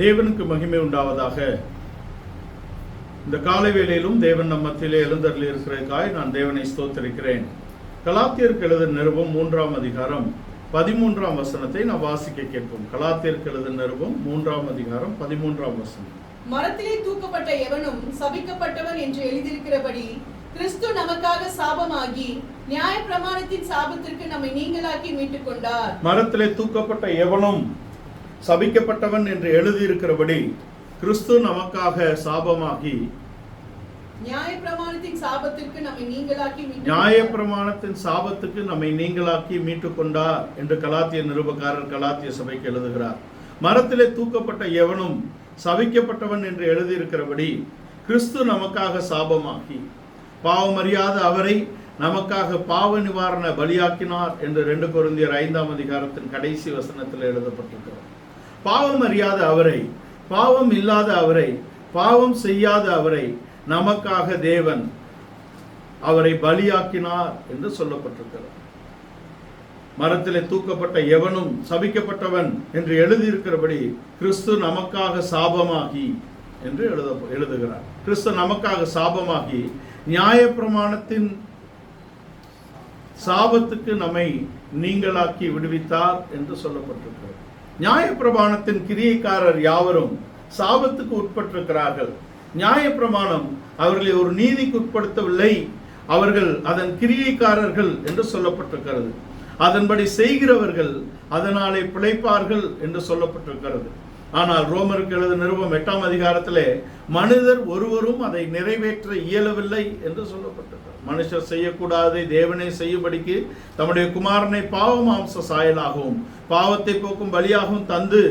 தேவனுக்கு மகிமை உண்டாவதாக. இந்த காலை வேளையிலும் தேவன் நம் மத்தியிலே எழுந்தருளி இருக்கிறதுக்காய் நான் தேவனை ஸ்தோத்திரிக்கிறேன். கலாத்தியருக்கு எழுதின நிருபம் 3ஆம் அதிகாரம் 13ஆம் வசனத்தை நாம் வாசிக்க கேட்போம். கலாத்தியருக்கு எழுதின நிருபம் 3ஆம் அதிகாரம் 13ஆம் வசனம். மரத்திலே தூக்கப்பட்ட எவனும் சபிக்கப்பட்டவன் என்று எழுதியிருக்கிறபடி கிறிஸ்து நமக்காக சாபமாகி நியாயப்பிரமாணத்தின் சாபத்திற்கு நம்மை நீங்களாக்கி மீட்டுக் கொண்டார். மரத்திலே தூக்கப்பட்ட எவனும் சபிக்கப்பட்டவன் என்று எழுதியிருக்கிறபடி கிறிஸ்து நமக்காக சாபமாகி நியாயப்பிரமாணத்தின் சாபத்திற்கு நம்மை நீங்களாக்கி மீட்டுக் கொண்டார் என்று கலாத்திய நிருபக்காரர் கலாத்திய சபைக்கு எழுதுகிறார். மரத்திலே தூக்கப்பட்ட எவனும் சபிக்கப்பட்டவன் என்று எழுதியிருக்கிறபடி கிறிஸ்து நமக்காக சாபமாகி பாவமறியாத அவரை நமக்காக பாவ நிவாரண பலியாக்கினார் என்று 2 கொரிந்தியர் 5ஆம் அதிகாரத்தின் கடைசி வசனத்தில் எழுதப்பட்டிருக்கிறது. பாவம் அறியாத அவரை, பாவம் இல்லாத அவரை, பாவம் செய்யாத அவரை நமக்காக தேவன் அவரை பலியாக்கினார் என்று சொல்லப்பட்டிருக்கிறது. மரத்திலே தூக்கப்பட்ட எவனும் சபிக்கப்பட்டவன் என்று எழுதியிருக்கிறபடி கிறிஸ்து நமக்காக சாபமாகி என்று எழுதுகிறார். கிறிஸ்து நமக்காக சாபமாகி நியாயப்பிரமாணத்தின் சாபத்துக்கு நம்மை நீங்களாக்கி விடுவித்தார் என்று சொல்லப்பட்டிருக்கிறது. நியாயப்பிரமாணத்தின் கிரியைக்காரர் யாவரும் சாபத்துக்கு உட்பட்டிருக்கிறார்கள். நியாயப்பிரமாணம் அவர்களை ஒரு நீதிக்கு உட்படுத்தவில்லை, அவர்கள் அதன் கிரியைக்காரர்கள் என்று சொல்லப்பட்டிருக்கிறது. அதன்படி செய்கிறவர்கள் அதனாலே பிழைப்பார்கள் என்று சொல்லப்பட்டிருக்கிறது. ஆனால் ரோமருக்கு எழுதின நிருபம் 8ஆம் அதிகாரத்திலே மனிதர் ஒருவரும் அதை நிறைவேற்ற இயலவில்லை என்று சொல்லப்பட்டிருக்கிறது. மனுஷர் செய்யக்கூடாதை தேவனை செய்யும்படிக்கு தம்முடைய குமாரனை பாவ மாம்ச சாயலாகவும் பாவத்தை போக்கும் பலியாகவும் தந்து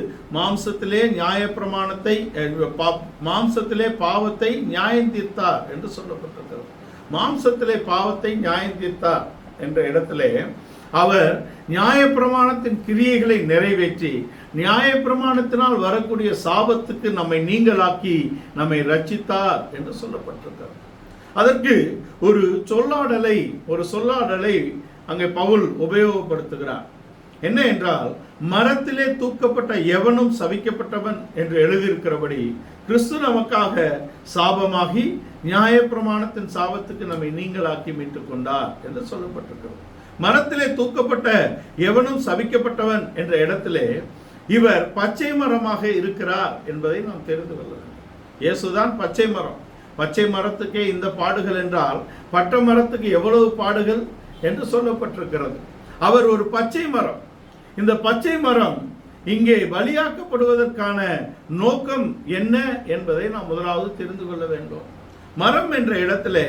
மாம்சத்திலே பாவத்தை நியாயம் தீர்த்தார் என்று சொல்லப்பட்டிருக்கிறது. மாம்சத்திலே பாவத்தை நியாயம் தீர்த்தார் என்ற இடத்திலே அவர் நியாயப்பிரமாணத்தின் கிரியைகளை நிறைவேற்றி நியாயப்பிரமாணத்தினால் வரக்கூடிய சாபத்துக்கு நம்மை நீங்களாக்கி நம்மை ரட்சித்தார் என்று சொல்லப்பட்டிருக்கிறது. அதற்கு ஒரு சொல்லாடலை அங்கே பவுல் உபயோகப்படுத்துகிறார். என்ன என்றால், மரத்திலே தூக்கப்பட்ட எவனும் சபிக்கப்பட்டவன் என்று எழுதியிருக்கிறபடி கிறிஸ்து நமக்காக சாபமாகி நியாயப்பிரமாணத்தின் சாபத்துக்கு நம்மை நீங்களாக்கி மீட்டுக் கொண்டார் என்று சொல்லப்பட்டிருக்கிறது. மரத்திலே தூக்கப்பட்ட எவனும் சபிக்கப்பட்டவன் என்ற இடத்திலே இவர் பச்சை மரமாக இருக்கிறார் என்பதை நாம் தெரிந்து கொள்ள வேண்டும். இயேசுதான் பச்சை மரம். பச்சை மரத்துக்கே இந்த பாடுகள் என்றால் பட்ட மரத்துக்கு எவ்வளவு பாடுகள் என்று சொல்லப்பட்டிருக்கிறது. அவர் ஒரு பச்சை மரம். இந்த பச்சை மரம் இங்கே பலியாக்கப்படுவதற்கான நோக்கம் என்ன என்பதை நாம் முதலாவது தெரிந்து கொள்ள வேண்டும். மரம் என்ற இடத்திலே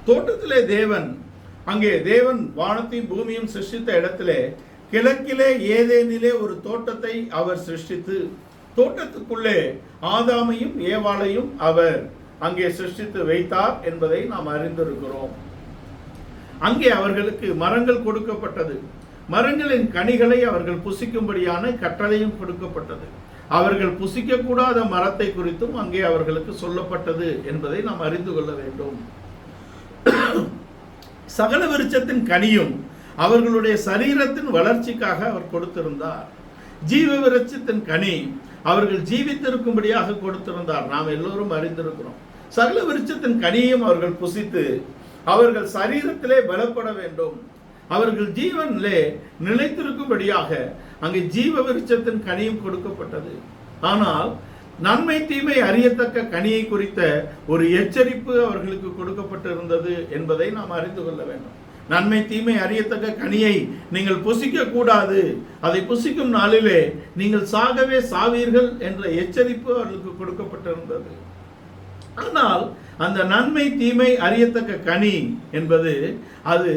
தோட்டத்திலே தேவன் வானத்தையும் பூமியும் சிருஷ்டித்த இடத்திலே கிழக்கிலே ஏதேனிலே ஒரு தோட்டத்தை அவர் சிருஷ்டித்து தோட்டத்துக்குள்ளே ஆதாமையும் ஏவாளையும் அவர் அங்கே சிருஷ்டித்து வைத்தார் என்பதை நாம் அறிந்திருக்கிறோம். அங்கே அவர்களுக்கு மரங்கள் கொடுக்கப்பட்டது. மரங்களின் கனிகளை அவர்கள் புசிக்கும்படியான கட்டளையும் கொடுக்கப்பட்டது. அவர்கள் புசிக்க கூடாத மரத்தை குறித்தும் அங்கே அவர்களுக்கு சொல்லப்பட்டது என்பதை நாம் அறிந்து கொள்ள வேண்டும். சகல விருட்சத்தின் கனியும் அவர்களுடைய சரீரத்தின் வளர்ச்சிக்காக அவர் கொடுத்திருந்தார். ஜீவ விருட்சத்தின் கனி அவர்கள் ஜீவித்திருக்கும்படியாக கொடுத்திருந்தார். நாம் எல்லோரும் அறிந்திருக்கிறோம். சகல விருட்சத்தின் கனியும் அவர்கள் புசித்து அவர்கள் சரீரத்திலே பலப்பட வேண்டும், அவர்கள் ஜீவனிலே நிலைத்திருக்கும்படியாக அங்கே ஜீவ விருட்சத்தின் கனியும் கொடுக்கப்பட்டது. ஆனால் நன்மை தீமை அறியத்தக்க கனியை குறித்த ஒரு எச்சரிப்பு அவர்களுக்கு கொடுக்கப்பட்டிருந்தது என்பதை நாம் அறிந்து கொள்ள வேண்டும். நன்மை தீமை அறியத்தக்க கனியை நீங்கள் புசிக்க கூடாது, அதை புசிக்கும் நாளிலே நீங்கள் சாகவே சாவீர்கள் என்ற எச்சரிப்பு அவர்களுக்கு கொடுக்கப்பட்டிருந்தது. ஆனால் அந்த நன்மை தீமை அறியத்தக்க கனி என்பது அது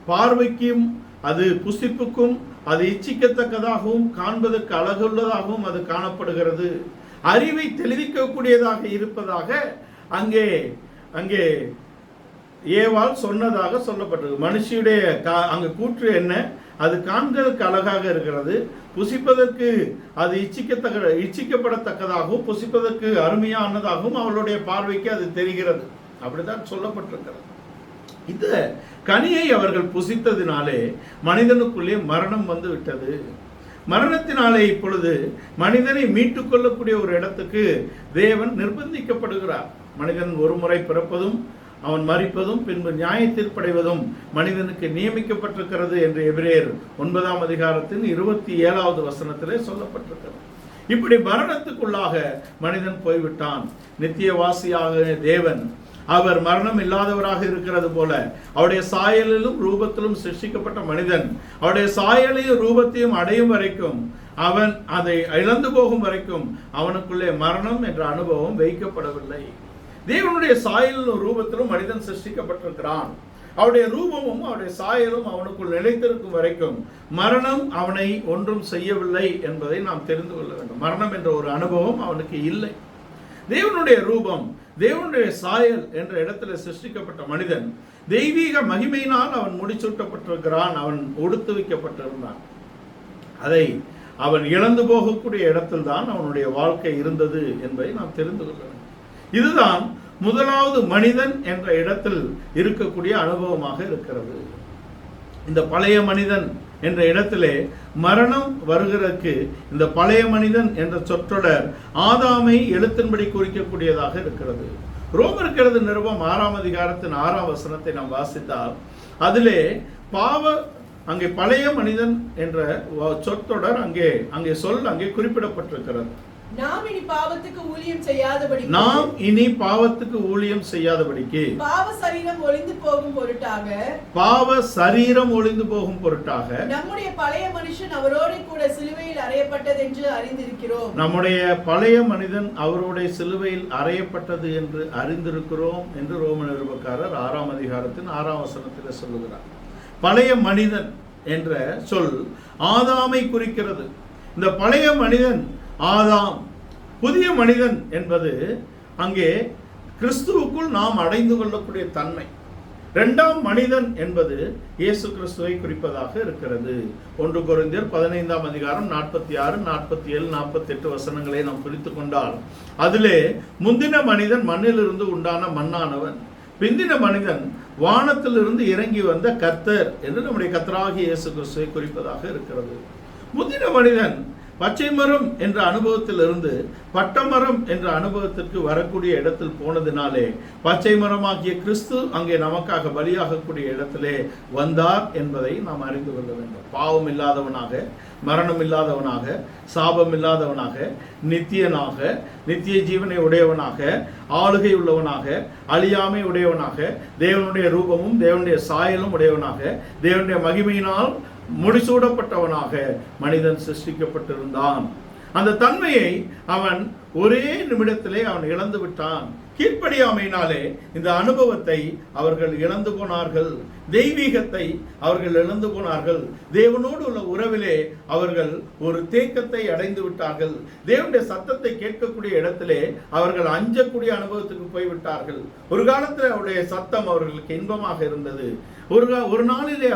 பார்வைக்கும் அது புசிப்புக்கும் அது இச்சிக்கத்தக்கதாகவும் காண்பதற்கு அழகுள்ளதாகவும் அது காணப்படுகிறது. அறிவை தெளிவிக்கக்கூடியதாக இருப்பதாக அங்கே அங்கே ஏவாள் சொன்னதாக சொல்லப்பட்டது. மனுஷியுடைய அங்கு கூற்று என்ன? அது காண்கிறதுக்கு அழகாக இருக்கிறது, புசிப்பதற்கு அது இச்சிக்கப்படத்தக்கதாகவும் புசிப்பதற்கு அருமையானதாகவும் அவளுடைய பார்வைக்கு அது தெரிகிறது. அப்படித்தான் சொல்லப்பட்டிருக்கிறது. இந்த கனியை அவர்கள் புசித்ததினாலே மனிதனுக்குள்ளே மரணம் வந்து விட்டது. மரணத்தினாலே இப்பொழுது மனிதனை மீட்டுக் கொள்ளக்கூடிய ஒரு இடத்துக்கு தேவன் நிர்பந்திக்கப்படுகிறார். மனிதன் ஒரு முறை பிறப்பதும் அவன் மரிப்பதும் பின்பு நியாய தீர்ப்படைவதும் மனிதனுக்கு நியமிக்கப்பட்டிருக்கிறது என்று எபிரேயர் 9ஆம் அதிகாரத்தின் 27வது வசனத்திலே சொல்லப்பட்டிருக்கிறது. இப்படி மரணத்துக்குள்ளாக மனிதன் போய்விட்டான். நித்தியவாசியாக தேவன் அவர் மரணம் இல்லாதவராக இருக்கிறது போல அவருடைய சாயலிலும் ரூபத்திலும் சிருஷ்டிக்கப்பட்ட மனிதன் அவருடைய சாயலையும் ரூபத்தையும் அடையும் வரைக்கும், அவன் அதை இழந்து போகும் வரைக்கும் அவனுக்குள்ளே மரணம் என்ற அனுபவம் வைக்கப்படவில்லை. தேவனுடைய சாயலிலும் ரூபத்திலும் மனிதன் சிருஷ்டிக்கப்பட்டிருக்கிறான். அவருடைய ரூபமும் அவருடைய சாயலும் அவனுக்குள் நிலைத்திருக்கும் வரைக்கும் மரணம் அவனை ஒன்றும் செய்யவில்லை என்பதை நாம் தெரிந்து கொள்ள வேண்டும். மரணம் என்ற ஒரு அனுபவம் அவனுக்கு இல்லை. தேவனுடைய ரூபம், தேவனுடைய சாயல் என்ற இடத்துல சிருஷ்டிக்கப்பட்ட மனிதன் தெய்வீக மகிமையினால் அவன் முடிசூட்டப்பட்டிருக்கிறான். அவன் ஒடுத்து வைக்கப்பட்டிருந்தான். அதை அவன் இழந்து போகக்கூடிய இடத்தில் தான் அவனுடைய வாழ்க்கை இருந்தது என்பதை நாம் தெரிந்து கொள்ள வேண்டும். இதுதான் முதலாவது மனிதன் என்ற இடத்தில் இருக்கக்கூடிய அனுபவமாக இருக்கிறது. இந்த பழைய மனிதன் என்ற இடத்திலே மரணம் வருகிறதுக்கு இந்த பழைய மனிதன் என்ற சொற்றொடர் ஆதாமை எழுத்தின்படி குறிக்கக்கூடியதாக இருக்கிறது. ரோமருக்கு எழுதின நிருபம் 6ஆம் அதிகாரத்தின் 6ஆம் வசனத்தை நாம் வாசித்தால் அதிலே அங்கே பழைய மனிதன் என்ற சொற்றொடர் அங்கே குறிப்பிடப்பட்டிருக்கிறது. நாம் இனி பாவத்துக்கு ஊழியம் செய்யாதபடிக்கு பாவ சரீரம் ஒளிந்து போகும் பொருட்டாக நம்முடைய பழைய மனுஷன் அவரோட கூட சிலுவையில் அறையப்பட்டது என்று அறிந்திருக்கிறோம். நம்முடைய பழைய மனிதன் அவரோட சிலுவையில் அறையப்பட்டது என்று அறிந்திருக்கிறோம் என்று ரோம நிருபக்காரர் 6ஆம் அதிகாரத்தின் 6ஆம் வசனத்தில் சொல்லுகிறார். பழைய மனிதன் என்ற சொல் ஆதாமை குறிக்கிறது. இந்த பழைய மனிதன் ஆதாம். புதிய மனிதன் என்பது அங்கே கிறிஸ்துவுக்குள் நாம் அடைந்து கொள்ளக்கூடிய தன்மை. இரண்டாம் மனிதன் என்பது இயேசு கிறிஸ்துவை குறிப்பதாக இருக்கிறது. 1 கொரிந்தியர் 15ஆம் அதிகாரம் 46, 47, 48 வசனங்களை நாம் குறித்து கொண்டால் அதிலே முந்தின மனிதன் மண்ணிலிருந்து உண்டான மண்ணானவன், பிந்தின மனிதன் வானத்திலிருந்து இறங்கி வந்த கர்த்தர் என்று நம்முடைய கர்த்தராகிய இயேசு கிறிஸ்துவை குறிப்பதாக இருக்கிறது. முந்தின மனிதன் பச்சை மரம் என்ற அனுபவத்திலிருந்து பட்டமரம் என்ற அனுபவத்திற்கு வரக்கூடிய இடத்தில் போனதினாலே பச்சை மரமாகிய கிறிஸ்து அங்கே நமக்காக பலியாகக்கூடிய இடத்திலே வந்தார் என்பதை நாம் அறிந்து கொள்ள வேண்டும். பாவம் இல்லாதவனாக, மரணம் இல்லாதவனாக, சாபம் இல்லாதவனாக, நித்தியனாக, நித்திய ஜீவனை உடையவனாக, ஆளுகை உள்ளவனாக, அழியாமை உடையவனாக, தேவனுடைய ரூபமும் தேவனுடைய சாயலும் உடையவனாக, தேவனுடைய மகிமையினால் முடிசூடப்பட்டவனாக மனிதன் சிருஷ்டிக்கப்பட்டிருந்தான். அந்த தன்மையை அவன் ஒரே நிமிடத்திலே அவன் இழந்து விட்டான். கீழ்ப்படியாமையினாலே இந்த அனுபவத்தை அவர்கள் இழந்து போனார்கள். தெய்வீகத்தை அவர்கள் இழந்து போனார்கள். தேவனோடு உள்ள உறவிலே அவர்கள் ஒரு தேக்கத்தை அடைந்து விட்டார்கள். தேவனுடைய சத்தத்தை கேட்கக்கூடிய இடத்திலே அவர்கள் அஞ்சக்கூடிய அனுபவத்துக்கு போய்விட்டார்கள். ஒரு காலத்தில் அவருடைய சத்தம் அவர்களுக்கு இன்பமாக இருந்தது. ஒரு நாளிலே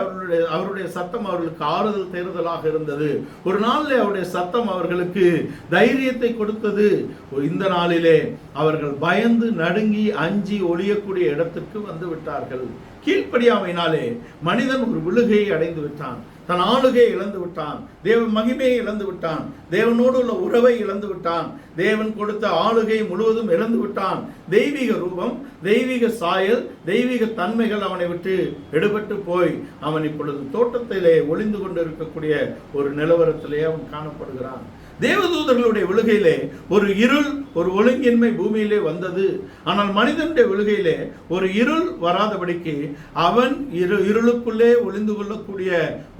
அவருடைய சத்தம் அவர்களுக்கு ஆறுதல் தேறுதலாக இருந்தது. ஒரு நாளிலே அவருடைய சத்தம் அவர்களுக்கு தைரியத்தை கொடுத்தது. இந்த நாளிலே அவர்கள் பயந்து நடுங்கி அஞ்சி ஒளியக்கூடிய இடத்திற்கு வந்து விட்டார்கள். கீழ்ப்படியாமையினாலே மனிதன் ஒரு விழுகையை அடைந்து விட்டான். தன் ஆளுகையை இழந்து விட்டான். தேவ மகிமையை இழந்து விட்டான். தேவனோடு உள்ள உறவை இழந்து விட்டான். தேவன் கொடுத்த ஆளுகை முழுவதும் இழந்து விட்டான். தெய்வீக ரூபம், தெய்வீக சாயல், தெய்வீக தன்மைகள் அவனை விட்டு எடுபட்டு போய் அவன் இப்பொழுது தோட்டத்திலே ஒளிந்து கொண்டு இருக்கக்கூடிய ஒரு நிலவரத்திலே அவன் காணப்படுகிறான். தேவதூதர்களுடைய விழுகையிலே ஒரு இருள், ஒரு ஒழுங்கின்மை பூமியிலே வந்தது. ஆனால் மனிதனுடைய விழுகையிலே ஒரு இருள் வராதபடிக்கு அவன் இருளுக்குள்ளே ஒளிந்து கொள்ளக்கூடிய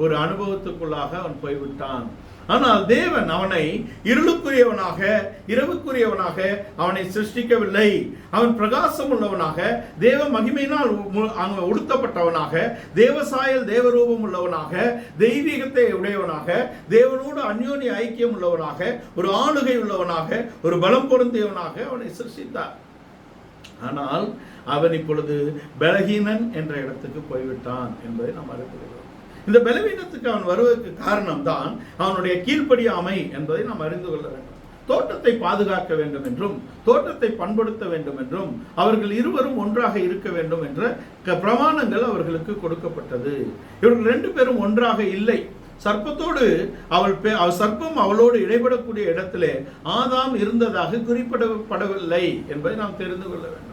ஒரு அனுபவத்துக்குள்ளாக அவன் போய்விட்டான். ஆனால் தேவன் அவனை இருளுக்குரியவனாக, இரவுக்குரியவனாக அவனை சிருஷ்டிக்கவில்லை. அவன் பிரகாசம் உள்ளவனாக, தேவ மகிமையினால் உடுத்தப்பட்டவனாக, தேவசாயல் தேவரூபம் உள்ளவனாக, தெய்வீகத்தை உடையவனாக, தேவனோடு அந்யோன்ய ஐக்கியம் உள்ளவனாக, ஒரு ஆளுகை உள்ளவனாக, ஒரு பலம் பொருந்தியவனாக அவனை சிருஷ்டித்தார். ஆனால் அவன் இப்பொழுது பலகீனன் என்ற இடத்துக்கு போய்விட்டான் என்பதை நாம் அறிந்து. இந்த பலவீனத்துக்கு அவன் வருவதற்கு காரணம் தான் அவனுடைய கீழ்ப்படியாமை என்பதை நாம் அறிந்து கொள்ள வேண்டும். தோட்டத்தை பாதுகாக்க வேண்டும் என்றும், தோட்டத்தை பண்படுத்த வேண்டும் என்றும், அவர்கள் இருவரும் ஒன்றாக இருக்க வேண்டும் என்ற பிரமாணங்கள் அவர்களுக்கு கொடுக்கப்பட்டது. இவர்கள் 2 பேரும் ஒன்றாக இல்லை. சர்ப்பத்தோடு சர்ப்பம் அவளோடு இடைபடக்கூடிய இடத்திலே ஆதாம் இருந்ததாக குறிப்பிடப்படவில்லை என்பதை நாம் தெரிந்து கொள்ள வேண்டும்.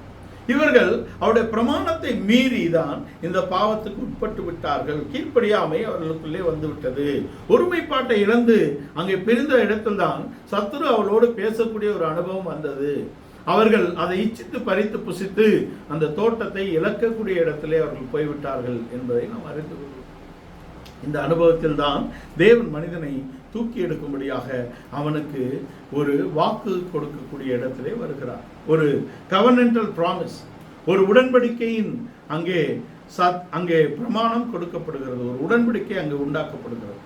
இவர்கள் அவருடைய பிரமாணத்தை மீறி தான் இந்த பாவத்துக்கு உட்பட்டு விட்டார்கள். கீழ்ப்படியாமை அவர்களுக்குள்ளே வந்து விட்டது. ஒருமைப்பாட்டை இழந்து அங்கே பிரிந்த இடத்தில் தான் சத்துரு அவளோடு பேசக்கூடிய ஒரு அனுபவம் வந்தது. அவர்கள் அதை இச்சித்து பறித்து புசித்து அந்த தோட்டத்தை இழக்கக்கூடிய இடத்திலே அவர்கள் போய்விட்டார்கள் என்பதை நாம் அறிந்து கொள்வோம். இந்த அனுபவத்தில் தான் தேவன் மனிதனை தூக்கி எடுக்கும்படியாக அவனுக்கு ஒரு வாக்கு கொடுக்கக்கூடிய இடத்திலே வருகிறார். ஒரு கவர்னன்டல் ப்ராமிஸ், ஒரு உடன்படிக்கையின் அங்கே பிரமாணம் கொடுக்கப்படுகிறது. ஒரு உடன்படிக்கை அங்கே உண்டாக்கப்படுகிறது.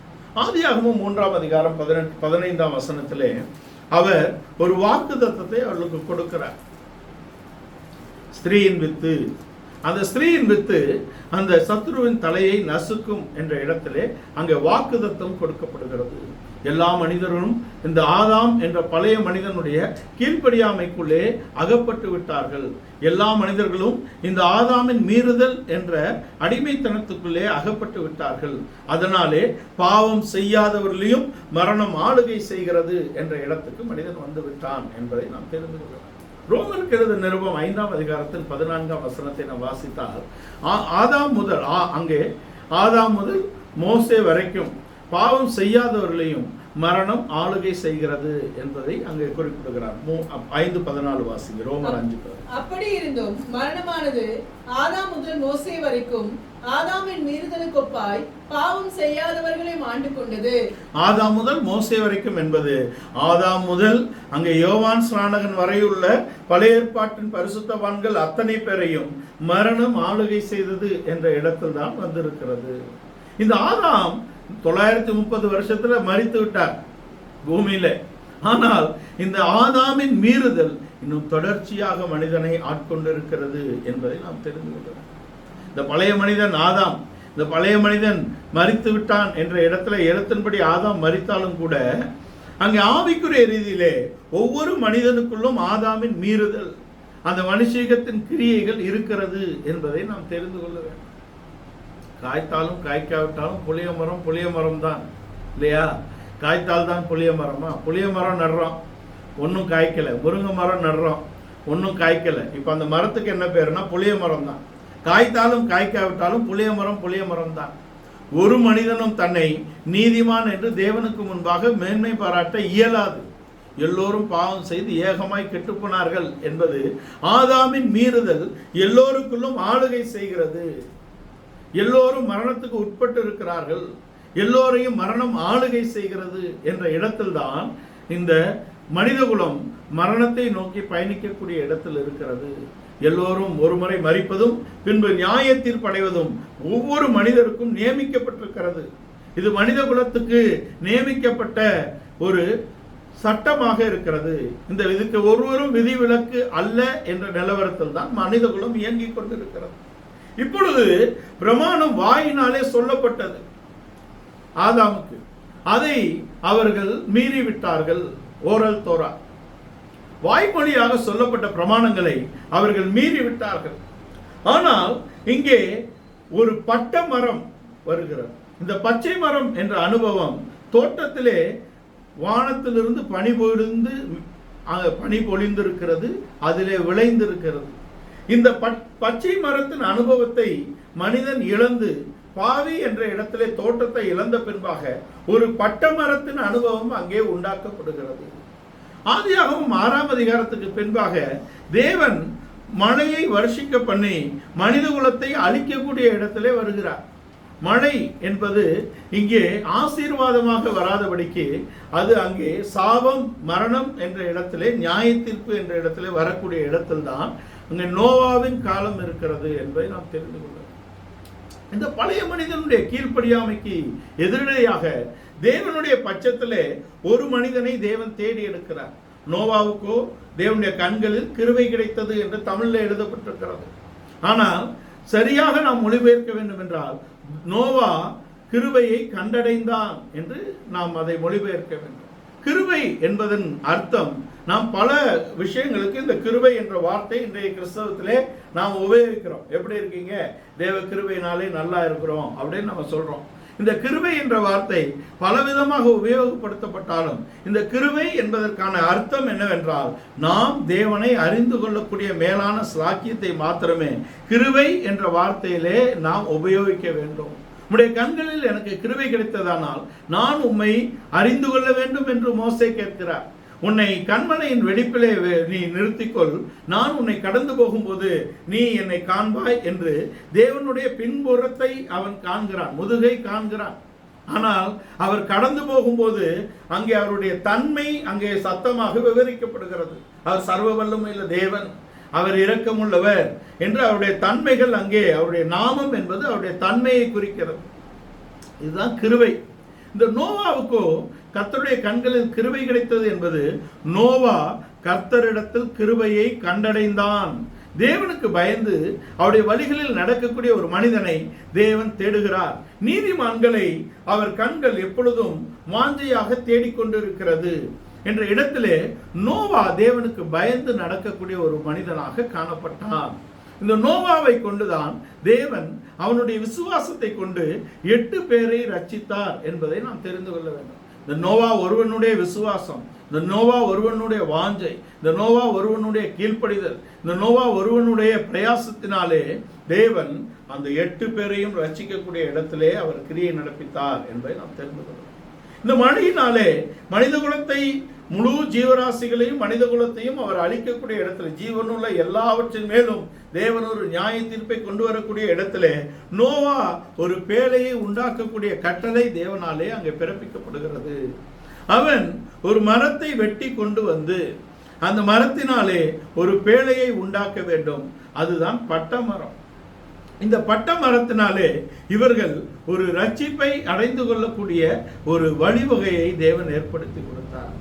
ஆதியாகமம் 3ஆம் அதிகாரம் 15ஆம் வசனத்திலே அவர் ஒரு வாக்குத்தத்தத்தை அவர்களுக்கு கொடுக்கிறார். ஸ்திரீயின் வித்து, அந்த ஸ்திரீயின் வித்து அந்த சத்துருவின் தலையை நசுக்கும் என்ற இடத்திலே அங்கே வாக்குத்தத்தம் கொடுக்கப்படுகிறது. எல்லா மனிதர்களும் இந்த ஆதாம் என்ற பழைய மனிதனுடைய கீழ்ப்படியாமைக்குள்ளே அகப்பட்டு விட்டார்கள். எல்லா மனிதர்களும் இந்த ஆதாமின் மீறுதல் என்ற அடிமைத்தனத்துக்குள்ளே அகப்பட்டு விட்டார்கள். அதனாலே பாவம் செய்யாதவர்களையும் மரணம் ஆளுகை செய்கிறது என்ற இடத்துக்கு மனிதன் வந்து விட்டான் என்பதை நாம் தெரிந்து கொள்ளலாம். ரோமருக்கு எழுதின நிருபம் 5ஆம் அதிகாரத்தில் 14ஆம் வசனத்தை நாம் வாசித்தால் ஆதாம் முதல் மோசே வரைக்கும் பாவம் செய்யாதவர்களையும் மரணம் ஆளுகை செய்கிறது என்பதை அங்கே குறிப்பிடுகிறார். 5:14 வாசிங்க. ரோமர் 5. அப்படி இருந்தும் மரணமானது ஆதாம் முதல் மோசே வரைக்கும் ஆதாமின் மீறுதலுக்கு ஒப்பாய் பாவம் செய்யாதவர்களையும் ஆண்டு கொண்டது. ஆதாம் முதல் மோசே வரைக்கும் என்பது ஆதாம் முதல் அங்கே யோவான் ஸ்நானகன் வரையுள்ள பழைய ஏற்பாட்டின் பரிசுத்தவான்கள் அத்தனை பேரையும் மரணம் ஆளுகை செய்தது என்ற இடத்தில் தான் வந்திருக்கிறது. இந்த ஆதாம் 930 வருஷத்துல மரித்து விட்டார் பூமியில. ஆனால் இந்த ஆதாமின் மீறுதல் இன்னும் தொடர்ச்சியாக மனிதனை ஆட்கொண்டிருக்கிறது என்பதை நாம் தெரிந்து கொள்ளலாம். இந்த பழைய மனிதன் ஆதாம், இந்த பழைய மனிதன் மரித்து விட்டான் என்ற இடத்துல எழுத்தின்படி ஆதாம் மரித்தாலும் கூட அங்கே ஆவிக்குரிய ரீதியிலே ஒவ்வொரு மனிதனுக்குள்ளும் ஆதாமின் மீறுதல், அந்த மனுஷீகத்தின் கிரியைகள் இருக்கிறது என்பதை நாம் தெரிந்து கொள்ள வேண்டும். காய்த்தாலும் காய்க்காவிட்டாலும் புளிய மரம் தான் இல்லையா? காய்த்தால் தான் புளிய மரமா? புளிய மரம் நடுறோம், ஒன்றும் காய்க்கலை. முருங்கை மரம் நடுறோம், ஒன்றும் காய்க்கலை. இப்போ அந்த மரத்துக்கு என்ன பேருனா புளிய மரம் தான். காய்த்தாலும் காய்க்காவிட்டாலும் புளிய மரம் தான். ஒரு மனிதனும் தன்னை நீதிமான் என்று தேவனுக்கு முன்பாக மேன்மை பாராட்ட இயலாது. எல்லோரும் பாவம் செய்து ஏகமாய் கெட்டுப்போனார்கள் என்பது ஆதாமின் மீறுதல் எல்லோருக்குள்ளும் ஆளுகை செய்கிறது. எல்லோரும் மரணத்துக்கு உட்பட்டு இருக்கிறார்கள், எல்லோரையும் மரணம் ஆளுகை செய்கிறது என்ற இடத்தில் தான் இந்த மனிதகுலம் மரணத்தை நோக்கி பயணிக்கக்கூடிய இடத்தில் இருக்கிறது. எல்லோரும் ஒருமுறை மரிப்பதும் பின்பு நியாய தீர்ப்படைவதும் ஒவ்வொரு மனிதருக்கும் நியமிக்கப்பட்டிருக்கிறது. இது மனித குலத்துக்கு நியமிக்கப்பட்ட ஒரு சட்டமாக இருக்கிறது. இதுக்கு ஒருவரும் விதிவிலக்கு அல்ல என்ற நிலவரத்தில் தான் மனித குலம் இயங்கிக் கொண்டிருக்கிறது. இப்பொழுது பிரமாணம் வாயினாலே சொல்லப்பட்டது ஆதாமுக்கு, அதை அவர்கள் மீறிவிட்டார்கள். ஓரல் தோரா, வாய்மொழியாக சொல்லப்பட்ட பிரமாணங்களை அவர்கள் மீறிவிட்டார்கள். ஆனால் இங்கே ஒரு பட்ட மரம் வருகிறது. இந்த பச்சை மரம் என்ற அனுபவம் தோட்டத்திலே வானத்திலிருந்து பனி பொழிந்திருக்கிறது, அதிலே விளைந்திருக்கிறது. இந்த பச்சை மரத்தின் அனுபவத்தை மனிதன் இழந்து பாவி என்ற இடத்திலே தோட்டத்தை இழந்த பின்பாக ஒரு பட்ட மரத்தின் அனுபவம் அங்கே உண்டாக்கப்படுகிறது. ஆதியாகமம் 6ஆம் அதிகாரத்துக்கு பின்பாக தேவன் மழையை வருஷிக்க பண்ணி மனித குலத்தை அழிக்கக்கூடிய இடத்திலே வருகிறார். மழை என்பது இங்கே ஆசீர்வாதமாக வராதபடிக்கு அது அங்கே சாபம், மரணம் என்ற இடத்திலே, நியாய தீர்ப்பு என்ற இடத்திலே வரக்கூடிய இடத்தில் தான் அங்கே நோவாவின் காலம் இருக்கிறது என்பதை நாம் தெரிந்து கொள்ள. இந்த பழைய மனிதனுடைய கீழ்ப்படியாமைக்கு எதிரடையாக தேவனுடைய பட்சத்திலே ஒரு மனிதனை தேவன் தேடி எடுக்கிறார். நோவாவுக்கோ தேவனுடைய கண்களில் கிருபை கிடைத்தது என்று தமிழில் எழுதப்பட்டிருக்கிறது. ஆனால் சரியாக நாம் மொழிபெயர்க்க வேண்டும் என்றால் நோவா கிருபையை கண்டடைந்தான் என்று நாம் அதை மொழிபெயர்க்க வேண்டும். கிருபை என்பதன் அர்த்தம், நாம் பல விஷயங்களுக்கு இந்த கிருபை என்ற வார்த்தை இன்றைய கிறிஸ்தவத்திலே நாம் உபயோகிக்கிறோம். எப்படி இருக்கீங்க? தேவ கிருபையினாலே நல்லா இருக்கிறோம் அப்படின்னு நம்ம சொல்றோம். இந்த கிருபை என்ற வார்த்தை பலவிதமாக உபயோகப்படுத்தப்பட்டாலும் இந்த கிருபை என்பதற்கான அர்த்தம் என்னவென்றால், நாம் தேவனை அறிந்து கொள்ளக்கூடிய மேலான சாக்கியத்தை மாத்திரமே கிருபை என்ற வார்த்தையிலே நாம் உபயோகிக்க வேண்டும். உம்முடைய கண்களில் எனக்கு கிருபை கிடைத்ததானால் நான் உம்மை அறிந்து கொள்ள வேண்டும் என்று மோசே கேட்கிறார். உன்னை கண்மனையின் வெடிப்பிலே நீ நிறுத்திக்கொள், நான் உன்னை கடந்து போகும்போது நீ என்னை காண்பாய் என்று தேவனுடைய பின்புறத்தை அவன் காண்கிறான், முதுகை காண்கிறான். ஆனால் அவர் கடந்து போகும்போது அங்கே அவருடைய தன்மை அங்கே சத்தமாக விவரிக்கப்படுகிறது. அவர் சர்வ வல்லமையுள்ள தேவன், அவர் இரக்கமுள்ளவர் என்று அவருடைய தன்மைகள் அங்கே, அவருடைய நாமம் என்பது அவருடைய தன்மையை குறிக்கிறது. இதுதான் கிருபை. இந்த நோவாவுக்கோ கர்த்தருடைய கண்களில் கிருபை கிடைத்தது என்பது, நோவா கர்த்தரிடத்தில் கிருபையை கண்டடைந்தான். தேவனுக்கு பயந்து அவருடைய வழிகளில் நடக்கக்கூடிய ஒரு மனிதனை தேவன் தேடுகிறார். நீதிமான்களை அவர் கண்கள் எப்பொழுதும் வாஞ்சையாக தேடிக்கொண்டிருக்கிறது என்ற இடத்திலே நோவா தேவனுக்கு பயந்து நடக்கக்கூடிய ஒரு மனிதனாக காணப்பட்டான். இந்த நோவாவை கொண்டுதான் தேவன் அவனுடைய விசுவாசத்தை கொண்டு 8 பேரை ரட்சித்தார் என்பதை நாம் தெரிந்து கொள்ள வேண்டும். இந்த நோவா ஒருவனுடைய விசுவாசம், இந்த நோவா ஒருவனுடைய வாஞ்சை, இந்த நோவா ஒருவனுடைய கீழ்ப்படிதல், இந்த நோவா ஒருவனுடைய பிரயாசத்தினாலே தேவன் அந்த 8 பேரையும் ரட்சிக்கக்கூடிய இடத்திலே அவர் கிரியை நடப்பித்தார் என்பதை நாம் தெரிந்து கொள்ளலாம். இந்த மழையினாலே மனித குலத்தை, முழு ஜீவராசிகளையும் மனித குலத்தையும் அவர் அழிக்கக்கூடிய இடத்துல, ஜீவனுள்ள எல்லாவற்றின் மேலும் தேவன் ஒரு நியாய தீர்ப்பை கொண்டு வரக்கூடிய இடத்துல நோவா ஒரு பேழையை உண்டாக்கக்கூடிய கட்டளை தேவனாலே அங்கே பிறப்பிக்கப்படுகிறது. அவன் ஒரு மரத்தை வெட்டி கொண்டு வந்து அந்த மரத்தினாலே ஒரு பேழையை உண்டாக்க வேண்டும். அதுதான் பட்ட மரம். இந்த பட்ட மரத்தினாலே இவர்கள் ஒரு ரட்சிப்பை அடைந்து கொள்ளக்கூடிய ஒரு வழிவகையை தேவன் ஏற்படுத்தி கொடுத்தார்.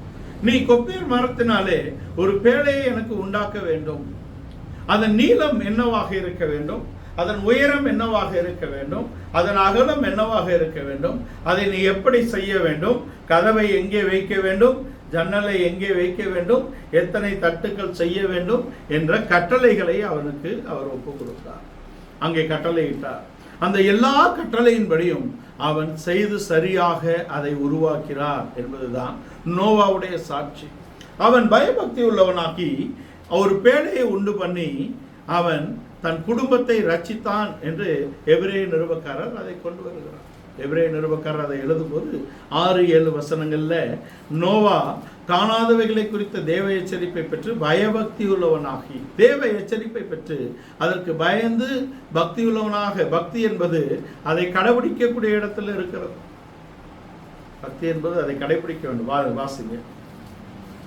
நீ கொப்பேர் மரத்தினாலே ஒரு பேழையை எனக்கு உண்டாக்க வேண்டும். அதன் நீளம் என்னவாக இருக்க வேண்டும், அதன் உயரம் என்னவாக இருக்க வேண்டும், அதன் அகலம் என்னவாக இருக்க வேண்டும், அதை நீ எப்படி செய்ய வேண்டும், கதவை எங்கே வைக்க வேண்டும், ஜன்னலை எங்கே வைக்க வேண்டும், எத்தனை தட்டுக்கள் செய்ய வேண்டும் என்ற கட்டளைகளை அவனுக்கு அவர் ஒப்புக் கொடுத்தார். அங்கே கட்டளையிட்டார். அந்த எல்லா கட்டளையின்படியும் அவன் செய்து சரியாக அதை உருவாக்கிறார் என்பதுதான் நோவாவுடைய சாட்சி. அவன் பயபக்தி உள்ளவனாக்கி ஒரு பேழையை உண்டு பண்ணி அவன் தன் குடும்பத்தை ரட்சித்தான் என்று எபிரேய நிருபக்காரர் அதை கொண்டு வருகிறார். எபிரேய நிருபக்காரர் அதை எழுதும்போது 6-7 வசனங்கள்ல நோவா காணாதவைகளை குறித்த தேவ எச்சரிப்பை பெற்று பயபக்தி உள்ளவனாகி, தேவ எச்சரிப்பை பெற்று அதற்கு பயந்து பக்தி உள்ளவனாக, பக்தி என்பது அதை கடைபிடிக்கக்கூடிய இடத்துல இருக்கிறது. பக்தி என்பது அதை கடைபிடிக்க வேண்டும். வாசிங்க.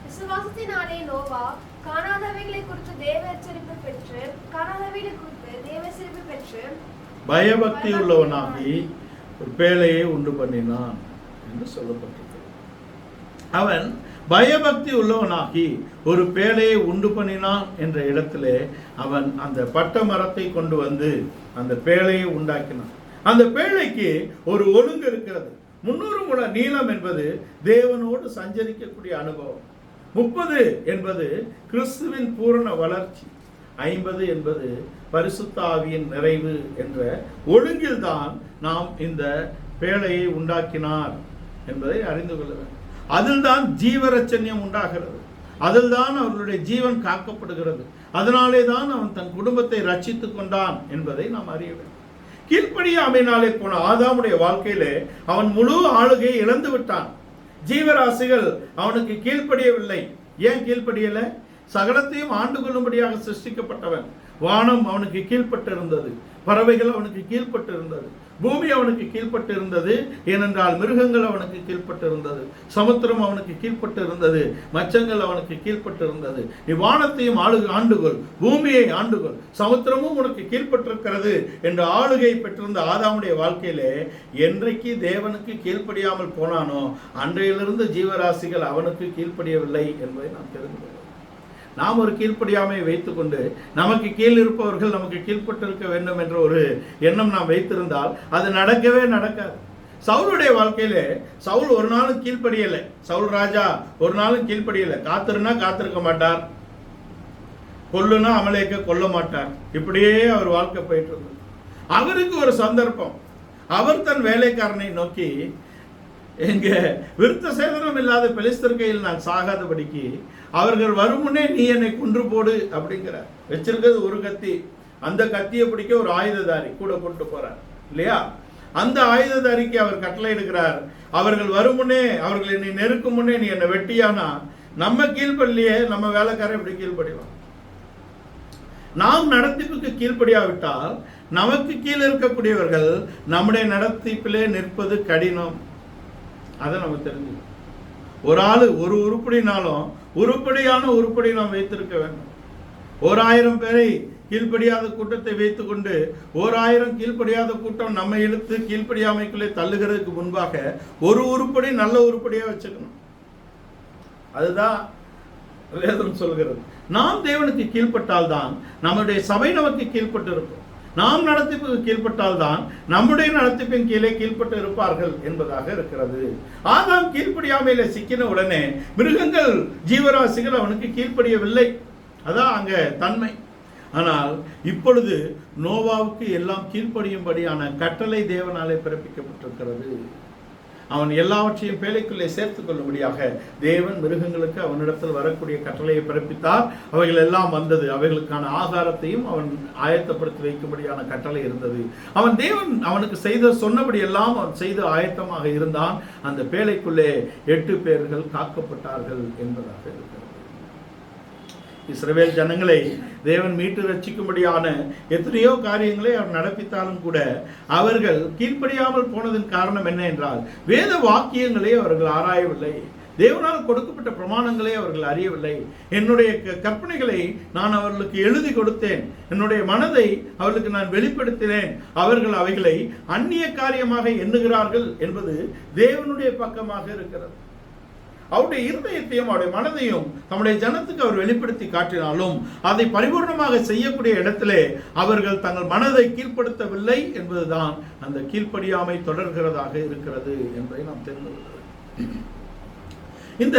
விசுவாசத்தினாலே நோவா காணாதவைகளை குறித்து தேவ எச்சரிப்பை பெற்று, காணாதவைகளை குறித்து தேவ எச்சரிப்பை பெற்று பயபக்தி உள்ளவனாகி ஒரு பேழையை உண்டு பண்ணினான் என்று சொல்லப்பட்டிருக்கிறது. அவன் பயபக்தி உள்ளவனாகி ஒரு பேழையை உண்டு பண்ணினான் என்ற இடத்திலே அவன் அந்த பட்ட மரத்தை கொண்டு வந்து அந்த பேழையை உண்டாக்கினான். அந்த பேழைக்கு ஒரு ஒழுங்கு இருக்கிறது. 300 முழ நீளம் என்பது தேவனோடு சஞ்சரிக்கக்கூடிய அனுபவம். 30 என்பது கிறிஸ்துவின் பூரண வளர்ச்சி. 50 என்பது பரிசுத்த ஆவியின் நிறைவு என்ற ஒழுங்கில்தான் நாம் இந்த பேழையை உண்டாக்கினார் என்பதை அறிந்து கொள்ள வேண்டும். அதில்தான் ஜீவரட்சண்யம் உண்டாகிறது. அதில்தான் அவர்களுடைய ஜீவன் காக்கப்படுகிறது. அதனாலே தான் அவன் தன் குடும்பத்தை ரட்சித்துக் கொண்டான் என்பதை நாம் அறிய வேண்டும். கீழ்ப்படியாமையினாலே போன ஆதாமுடைய வாழ்க்கையிலே அவன் முழு ஆளுகையை இழந்து விட்டான். ஜீவராசிகள் அவனுக்கு கீழ்ப்படியவில்லை. ஏன் கீழ்ப்படியல? சகலத்தையும் ஆண்டு கொள்ளும்படியாக சிருஷ்டிக்கப்பட்டவன். வானம் அவனுக்கு கீழ்பட்டு இருந்தது, பறவைகள் அவனுக்கு கீழ்பட்டு இருந்தது, பூமி அவனுக்கு கீழ்பட்டு இருந்தது. ஏனென்றால் மிருகங்கள் அவனுக்கு கீழ்பட்டு இருந்தது, சமுத்திரம் அவனுக்கு கீழ்பட்டு இருந்தது, மச்சங்கள் அவனுக்கு கீழ்பட்டு இருந்தது. நீ வானத்தையும் ஆண்டுகொள், பூமியை ஆண்டுகொள், சமுத்திரமும் உனக்கு கீழ்பட்டிருக்கிறது என்ற ஆளுகை பெற்றிருந்த ஆதாமுடைய வாழ்க்கையிலே என்றைக்கு தேவனுக்கு கீழ்ப்படியாமல் போனானோ அன்றையிலிருந்து ஜீவராசிகள் அவனுக்கு கீழ்ப்படியவில்லை என்பதை நாம் தெரிந்து கொள்வோம். நாம் ஒரு கீழ்ப்படியாமையை வைத்துக்கொண்டு நமக்கு கீழ் இருப்பவர்கள் நமக்கு கீழ்பட்டிருக்க வேண்டும் என்ற ஒரு எண்ணம் நாம் வைத்திருந்தால் அது நடக்கவே நடக்காது. சவுலுடைய வாழ்க்கையில சவுல் ஒரு நாளும் கீழ்ப்படியலை. சவுல் ராஜா ஒரு நாளும் கீழ்ப்படியலை. காத்திருந்தா காத்திருக்க மாட்டார், கொல்லுனா அமலேக்க கொல்ல மாட்டார். இப்படியே அவர் வாழ்க்கை போயிட்டு இருந்தது. அவருக்கு ஒரு சந்தர்ப்பம், அவர் தன் வேலைக்காரனை நோக்கி, எங்க விருத்த சேதனம் இல்லாத பெலிஸ்தர் கையில் நான் சாகாதபடிக்கு அவர்கள் வரும் முன்னே நீ என்னை கொன்று போடு அப்படிங்கிற. வச்சிருக்கிறது ஒரு கத்தி, அந்த கத்தியை பிடிக்க ஒரு ஆயுததாரி கூட கொண்டு போறார் இல்லையா? அந்த ஆயுததாரிக்கு அவர் கட்டளை எடுக்கிறார், அவர்கள் வரும் முன்னே, அவர்கள் என்னை நெருக்கும் முன்னே நீ என்னை வெட்டியானா நம்ம கீழ்ப்பள்ளியே நம்ம வேலைக்காரன் எப்படி கீழ்ப்படிவான்? நாம் நடத்திப்புக்கு கீழ்ப்படியாவிட்டால் நமக்கு கீழே இருக்கக்கூடியவர்கள் நம்முடைய நடத்திப்பிலே நிற்பது கடினம். அதை நம்ம தெரிஞ்சுக்கணும். ஒரு ஆளு ஒரு உருப்படினாலும் உருப்படியான உருப்படி நாம் வைத்திருக்க வேண்டும். 1000 பேரை கீழ்ப்படியாத கூட்டத்தை வைத்துக் கொண்டு 1000 கீழ்ப்படியாத கூட்டம் நம்ம இழுத்து கீழ்ப்படியாமைக்குள்ளே தள்ளுகிறதுக்கு முன்பாக ஒரு உருப்படி நல்ல உருப்படியா வச்சுக்கணும். அதுதான் வேதம் சொல்கிறது. நாம் தேவனுக்கு கீழ்ப்பட்டால் தான் நம்முடைய சபை நமக்கு கீழ்ப்பட்டு இருக்கும். நாம் நடத்திப்புக்கு கீழ்ப்பட்டால் தான் நம்முடைய நடத்திப்பின் கீழே கீழ்ப்பட்டு இருப்பார்கள் என்பதாக இருக்கிறது. ஆதாம் கீழ்ப்படியாமையில சிக்கின உடனே மிருகங்கள், ஜீவராசிகள் அவனுக்கு கீழ்ப்படியவில்லை. அதான் அங்க தன்மை. ஆனால் இப்பொழுது நோவாவுக்கு எல்லாம் கீழ்ப்படியும்படியான கட்டளை தேவனாலே பிறப்பிக்கப்பட்டிருக்கிறது. அவன் எல்லாவற்றையும் பேழைக்குள்ளே சேர்த்துக் கொள்ளும்படியாக தேவன் மிருகங்களுக்கு அவனிடத்தில் வரக்கூடிய கட்டளையை பிறப்பித்தார். அவைகள் எல்லாம் வந்தது. அவைகளுக்கான ஆகாரத்தையும் அவன் ஆயத்தப்படுத்தி வைக்கும்படியான கட்டளை இருந்தது. தேவன் அவனுக்கு செய்த சொன்னபடி எல்லாம் அவன் செய்து ஆயத்தமாக இருந்தான். அந்த பேழைக்குள்ளே 8 பேர்கள் காக்கப்பட்டார்கள் என்பதாக இருக்கிறது. இஸ்ரவேல் ஜனங்களை தேவன் மீட்டு ரட்சிக்கும்படியான எத்தனையோ காரியங்களை அவர் நடப்பித்தாலும் கூட அவர்கள் கீழ்ப்படியாமல் போனதன் காரணம் என்ன என்றால், வேத வாக்கியங்களை அவர்கள் ஆராயவில்லை. தேவனால் கொடுக்கப்பட்ட பிரமாணங்களை அவர்கள் அறியவில்லை. என்னுடைய கற்பனைகளை நான் அவர்களுக்கு எழுதி கொடுத்தேன், என்னுடைய மனதை அவர்களுக்கு நான் வெளிப்படுத்தினேன். அவர்கள் அவைகளை அந்நிய காரியமாக எண்ணுகிறார்கள் என்பது தேவனுடைய பக்கமாக இருக்கிறது. அவருடைய இருதயத்தையும் அவருடைய மனதையும் நம்முடைய ஜனத்துக்கு அவர் வெளிப்படுத்தி காட்டினாலும் அதை பரிபூர்ணமாக செய்யக்கூடிய இடத்திலே அவர்கள் தங்கள் மனதை கீழ்ப்படுத்தவில்லை என்பதுதான் அந்த கீழ்ப்படியாமை தொடர்கிறதாக இருக்கிறது என்பதை நாம் தெரிந்து கொள்கிறோம். இந்த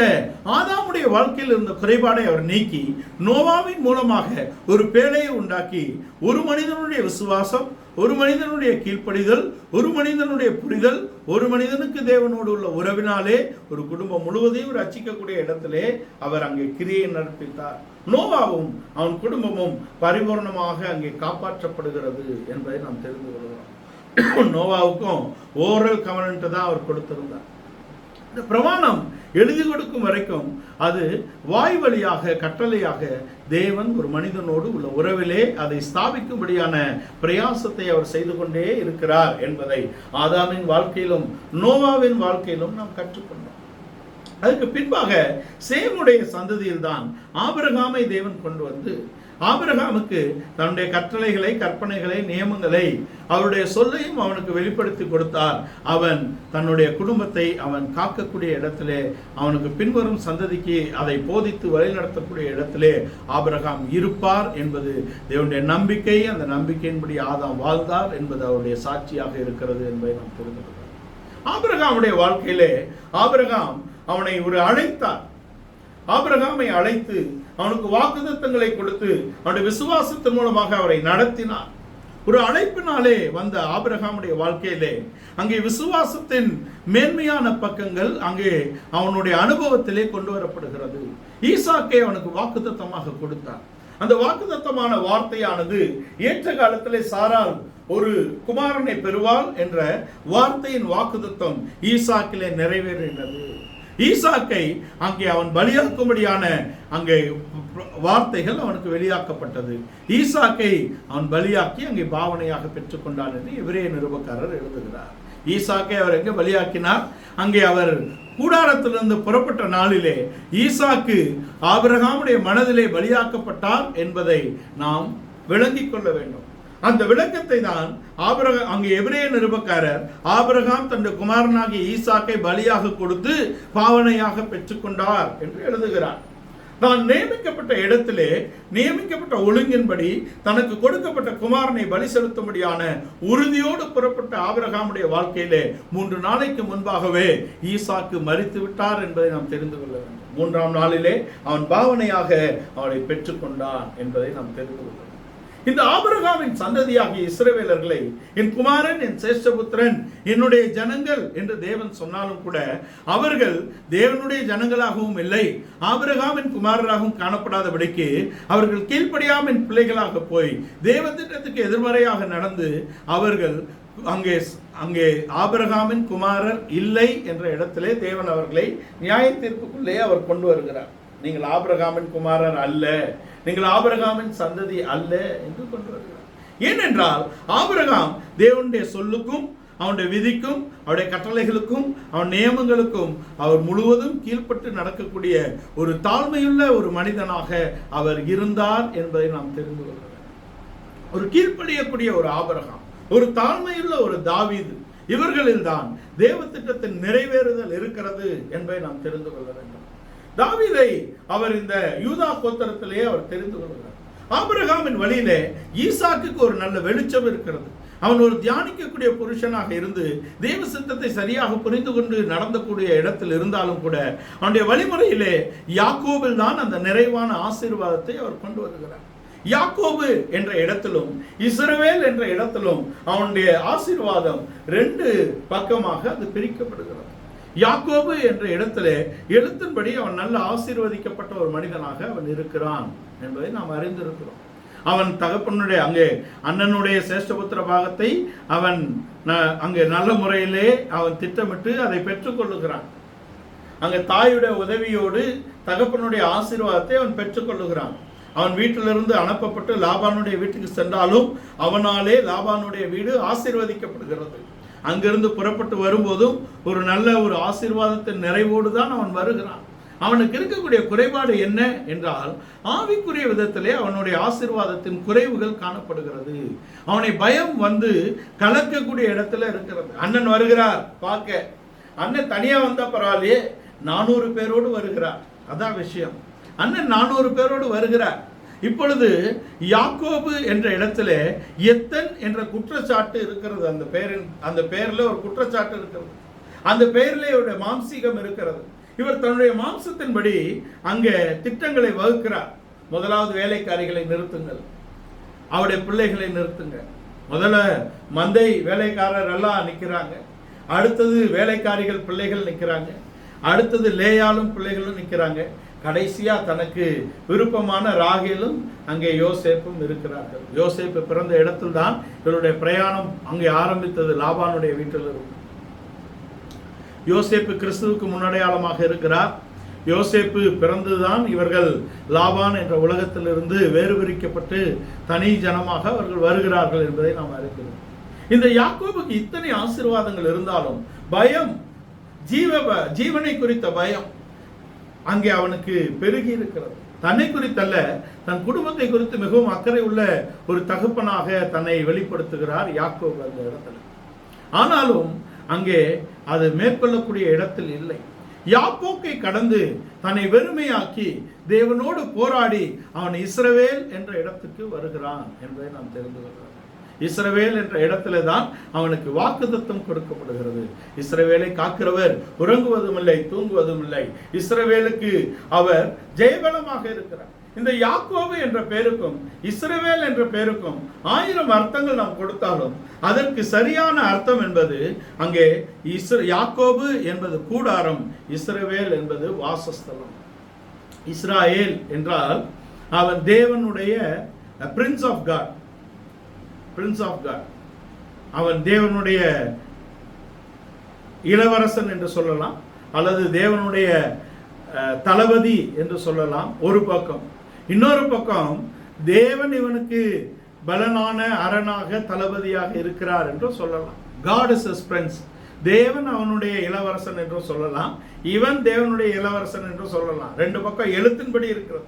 ஆதாமுடைய வாழ்க்கையில் இருந்த குறைபாடை அவர் நீக்கி நோவாவின் மூலமாக ஒரு பேழையை உண்டாக்கி ஒரு மனிதனுடைய விசுவாசம், ஒரு மனிதனுடைய கீழ்ப்படிதல், ஒரு மனிதனுடைய புரிதல், ஒரு மனிதனுக்கு தேவனோடு உள்ள உறவினாலே ஒரு குடும்பம் முழுவதையும் ரட்சிக்கக்கூடிய இடத்திலே அவர் அங்கே கிரியை நடப்பித்தார். நோவாவும் அவன் குடும்பமும் பரிபூர்ணமாக அங்கே காப்பாற்றப்படுகிறது என்பதை நாம் தெரிந்து கொள்கிறோம். நோவாவுக்கும் ஓரல் கவர்னன்ட் தான் அவர் கொடுத்திருந்தார். இந்த பிரமாணம் எழுதி கொடுக்கும் வரைக்கும் அது வாய் வழியாக கட்டளையாக தேவன் ஒரு மனிதனோடு உள்ள உறவிலே அதை ஸ்தாபிக்கும்படியான பிரயாசத்தை அவர் செய்து கொண்டே இருக்கிறார் என்பதை ஆதாமின் வாழ்க்கையிலும் நோவாவின் வாழ்க்கையிலும் நாம் கற்றுக்கொண்டோம். அதுக்கு பின்பாக சேமுடைய சந்ததியில் தான் ஆபிரகாமை தேவன் கொண்டு வந்து ஆபிரகாமுக்கு தன்னுடைய கட்டளைகளை, கற்பனைகளை, நியமங்களை, அவருடைய சொல்லையும் அவனுக்கு வெளிப்படுத்தி கொடுத்தார். அவன் தன்னுடைய குடும்பத்தை அவன் காக்கக்கூடிய இடத்திலே, அவனுக்கு பின்வரும் சந்ததிக்கு அதை போதித்து வழிநடத்தக்கூடிய இடத்திலே ஆபிரகாம் இருப்பார் என்பது தேவனுடைய நம்பிக்கை. அந்த நம்பிக்கையின்படி ஆதாம் வாழ்ந்தார் என்பது அவருடைய சாட்சியாக இருக்கிறது என்பதை நாம் தெரிந்து கொள்கிறோம். ஆபிரகாமுடைய வாழ்க்கையிலே ஆபிரகாம் அவனை ஒரு அழைத்தார். ஆபிரகாமை அழைத்து அவனுக்கு வாக்குத்தத்தங்களை கொடுத்து அவனுடைய விசுவாசத்தின் மூலமாக அவரை நடத்தினார். ஒரு அழைப்பினாலே வந்த ஆபிரகாமுடைய வாழ்க்கையிலே அங்கே விசுவாசத்தின் மேன்மையான பக்கங்கள் அங்கே அவனுடைய அனுபவத்திலே கொண்டு வரப்படுகிறது. ஈசாக்கை அவனுக்கு வாக்குத்தத்தமாக கொடுத்தார். அந்த வாக்குத்தத்தமான வார்த்தையானது ஏற்ற காலத்திலே சாராள் ஒரு குமாரனை பெறுவாள் என்ற வார்த்தையின் வாக்குத்தத்தம் ஈசாக்கிலே நிறைவேறினது. ஈசாக்கை அங்கே அவன் பலியாக்கும்படியான அங்கே வார்த்தைகள் அவனுக்கு வெளியாக்கப்பட்டது. ஈசாக்கை அவன் பலியாக்கி அங்கே பாவனையாக பெற்றுக்கொண்டான் என்று எபிரேய நிருபக்காரர் எழுதுகிறார். ஈசாக்கை அவர் எங்கே பலியாக்கினார்? அங்கே அவர் கூடாரத்திலிருந்து புறப்பட்ட நாளிலே ஈசாக்கு ஆபிரகாமுடைய மனதிலே பலியாக்கப்பட்டார் என்பதை நாம் விளங்கிக் கொள்ள வேண்டும். அந்த விளக்கத்தை தான் அங்கே எபிரேய நிருபக்காரர் ஆபிரகாம் தன்னுடைய குமாரனாகிய ஈசாக்கை பலியாக கொடுத்து பாவனையாக பெற்றுக்கொண்டார் என்று எழுதுகிறார். நான் நியமிக்கப்பட்ட இடத்திலே நியமிக்கப்பட்ட ஒழுங்கின்படி தனக்கு கொடுக்கப்பட்ட குமாரனை பலி செலுத்தும்படியான உறுதியோடு புறப்பட்ட ஆபிரகாமுடைய வாழ்க்கையிலே 3 நாளைக்கு முன்பாகவே ஈசாக்கு மரித்து விட்டார் என்பதை நாம் தெரிந்து கொள்ள வேண்டும். 3ஆம் நாளிலே அவன் பாவனையாக அவனை பெற்றுக்கொண்டான் என்பதை நாம் தெரிந்து கொள்ள வேண்டும். இந்த ஆபிரகாமின் சந்ததியாகிய இஸ்ரவேலர்களை என் குமாரன், என் சேஷ்டபுத்திரன், என்னுடைய ஜனங்கள் என்று தேவன் சொன்னாலும் கூட அவர்கள் தேவனுடைய ஜனங்களாகவும் இல்லை, ஆபிரகாமின் குமாரராகவும் காணப்படாதபடிக்கு அவர்கள் கீழ்ப்படியாமின் பிள்ளைகளாக போய் தேவ திட்டத்துக்கு எதிர்மறையாக நடந்து அவர்கள் அங்கே ஆபிரகாமின் குமாரர் இல்லை என்ற இடத்திலே தேவன் அவர்களை நியாய தீர்ப்புக்குள்ளே அவர் கொண்டு வருகிறார். நீங்கள் ஆபிரகாமின் குமாரர் அல்ல, நீங்கள் ஆபிரகாமின் சந்ததி அல்ல என்று கொண்டு வருகிறார். ஏனென்றால் ஆபிரகாம் தேவனுடைய சொல்லுக்கும் அவனுடைய விதிக்கும் அவருடைய கட்டளைகளுக்கும் அவன் நியமங்களுக்கும் அவர் முழுவதும் கீழ்ப்பட்டு நடக்கக்கூடிய ஒரு தாழ்மையுள்ள ஒரு மனிதனாக அவர் இருந்தார் என்பதை நாம் தெரிந்து கொள்கிறோம். ஒரு கீழ்ப்படியக்கூடிய ஒரு ஆபிரகாம், ஒரு தாழ்மையுள்ள ஒரு தாவீது, இவர்களில் தான் தேவ திட்டத்தின் நிறைவேறுதல் இருக்கிறது என்பதை நாம் தெரிந்து கொள்ள வேண்டும். தாவீதை அவர் இந்த யூதா கோத்திரத்திலேயே அவர் தெரிந்து கொள்கிறார். ஆபிரகாமின் வழியிலே ஈசாக்குக்கு ஒரு நல்ல வெளிச்சம் இருக்கிறது. அவன் ஒரு தியானிக்கக்கூடிய புருஷனாக இருந்து தேவ சித்தத்தை சரியாக புரிந்து கொண்டு நடந்தக்கூடிய இடத்தில் இருந்தாலும் கூட அவனுடைய வழிமுறையிலே யாக்கோபில் தான் அந்த நிறைவான ஆசீர்வாதத்தை அவர் கொண்டு வருகிறார். யாக்கோபு என்ற இடத்திலும் இஸ்ரவேல் என்ற இடத்திலும் அவனுடைய ஆசீர்வாதம் ரெண்டு பக்கமாக அது பிரிக்கப்படுகிறது. யாக்கோபு என்ற இடத்திலே எழுத்தின்படி அவன் நல்ல ஆசீர்வதிக்கப்பட்ட ஒரு மனிதனாக அவன் இருக்கிறான் என்பதை நாம் அறிந்திருக்கிறோம். அவன் தகப்பனுடைய அங்கே அண்ணனுடைய சேஷ்டபுத்திர பாகத்தை அவன் அங்கே நல்ல முறையிலே அவன் திட்டமிட்டு அதை பெற்றுக்கொள்ளுகிறான். அங்கே தாயுடைய உதவியோடு தகப்பனுடைய ஆசீர்வாதத்தை அவன் பெற்றுக்கொள்ளுகிறான். அவன் வீட்டிலிருந்து அனுப்பப்பட்டு லாபானுடைய வீட்டுக்கு சென்றாலும் அவனாலே லாபானுடைய வீடு ஆசீர்வதிக்கப்படுகிறது. அங்கிருந்து புறப்பட்டு வரும்போதும் ஒரு நல்ல ஒரு ஆசீர்வாதத்தின் நிறைவோடு தான் அவன் வருகிறான். அவனுக்கு இருக்கக்கூடிய குறைபாடு என்ன என்றால் ஆவிக்குரிய விதத்திலே அவனுடைய ஆசீர்வாதத்தின் குறைவுகள் காணப்படுகிறது. அவனை பயம் வந்து கலக்கக்கூடிய இடத்துல இருக்கிறது. அண்ணன் வருகிறார் பார்க்க, அண்ணன் தனியா வந்தா பரவாயில்லையே, 400 பேரோடு வருகிறார். அதான் விஷயம். அண்ணன் 400 பேரோடு வருகிறார். இப்பொழுது யாக்கோபு என்ற இடத்துல எத்தன் என்ற குற்றச்சாட்டு இருக்கிறது. அந்த பெயர்ல ஒரு குற்றச்சாட்டு இருக்கிறது. அந்த பெயர்ல இவருடைய மாம்சீகம் இருக்கிறது. இவர் தன்னுடைய மாம்சத்தின்படி அங்கே திட்டங்களை வகுக்கிறார். முதலாவது வேலைக்காரிகளை நிறுத்துங்கள், அவருடைய பிள்ளைகளை நிறுத்துங்க. முதல்ல மந்தை வேலைக்காரர் எல்லாம் நிற்கிறாங்க, அடுத்தது வேலைக்காரிகள் பிள்ளைகள் நிற்கிறாங்க, அடுத்தது லேயாலும் பிள்ளைகளும் நிற்கிறாங்க, கடைசியா தனக்கு விருப்பமான ராகேலும் அங்கே யோசேப்பும் இருக்கிறார்கள். யோசேப்பு பிறந்த இடத்தில் தான் இவருடைய பிரயாணம் அங்கே ஆரம்பித்தது, லாபானுடைய வீட்டில் இருக்கும். யோசேப்பு கிறிஸ்துவுக்கு முன்னடையாளமாக இருக்கிறார். யோசேப்பு பிறந்துதான் இவர்கள் லாபான் என்ற உலகத்திலிருந்து வேறு பிரிக்கப்பட்டு தனி ஜனமாக அவர்கள் வருகிறார்கள் என்பதை நாம் அறிகிறோம். இந்த யாக்கோபுக்கு இத்தனை ஆசீர்வாதங்கள் இருந்தாலும் பயம், ஜீவனை குறித்த பயம் அங்கே அவனுக்கு பெருகி இருக்கிறது. தன்னை குறித்தல்ல, தன் குடும்பத்தை குறித்து மிகவும் அக்கறை உள்ள ஒரு தகப்பனாக தன்னை வெளிப்படுத்துகிறார் யாக்கோபு அந்த இடத்துல. ஆனாலும் அங்கே அது மேற்கொள்ளக்கூடிய இடத்தில் இல்லை. யாப்போக்கை கடந்து தன்னை வெறுமையாக்கி தேவனோடு போராடி அவன் இஸ்ரவேல் என்ற இடத்துக்கு வருகிறான் என்பதை நாம் தெரிந்து கொள்கிறோம். இஸ்ரவேல் என்ற இடத்துல தான் அவனுக்கு வாக்குத்தத்தம் கொடுக்கப்படுகிறது. இஸ்ரவேலை காக்கிறவர் உறங்குவதும் இல்லை, தூங்குவதும் இல்லை. இஸ்ரவேலுக்கு அவர் ஜெயபலமாக இருக்கிறார். இந்த யாக்கோபு என்ற பெயருக்கும் இஸ்ரவேல் என்ற பெயருக்கும் 1000 அர்த்தங்கள் நாம் கொடுத்தாலும் அதற்கு சரியான அர்த்தம் என்பது அங்கே யாக்கோபு என்பது கூடாரம், இஸ்ரவேல் என்பது வாசஸ்தலம். இஸ்ராயேல் என்றால் அவன் தேவனுடைய prince of God, prince of God. அவன் தேவனுடைய இளவரசன் என்று சொல்லலாம், அல்லது தேவனுடைய தளபதி என்று சொல்லலாம் ஒரு பக்கம். இன்னொரு பக்கம் தேவன் இவனுக்கு பலனான அரணாக தளபதியாக இருக்கிறார் என்று சொல்லலாம். God is his prince. தேவன் அவனுடைய இளவரசன் என்று சொல்லலாம், இவன் தேவனுடைய இளவரசன் என்று சொல்லலாம். ரெண்டு பக்கம் எழுத்தின்படி இருக்கிறது.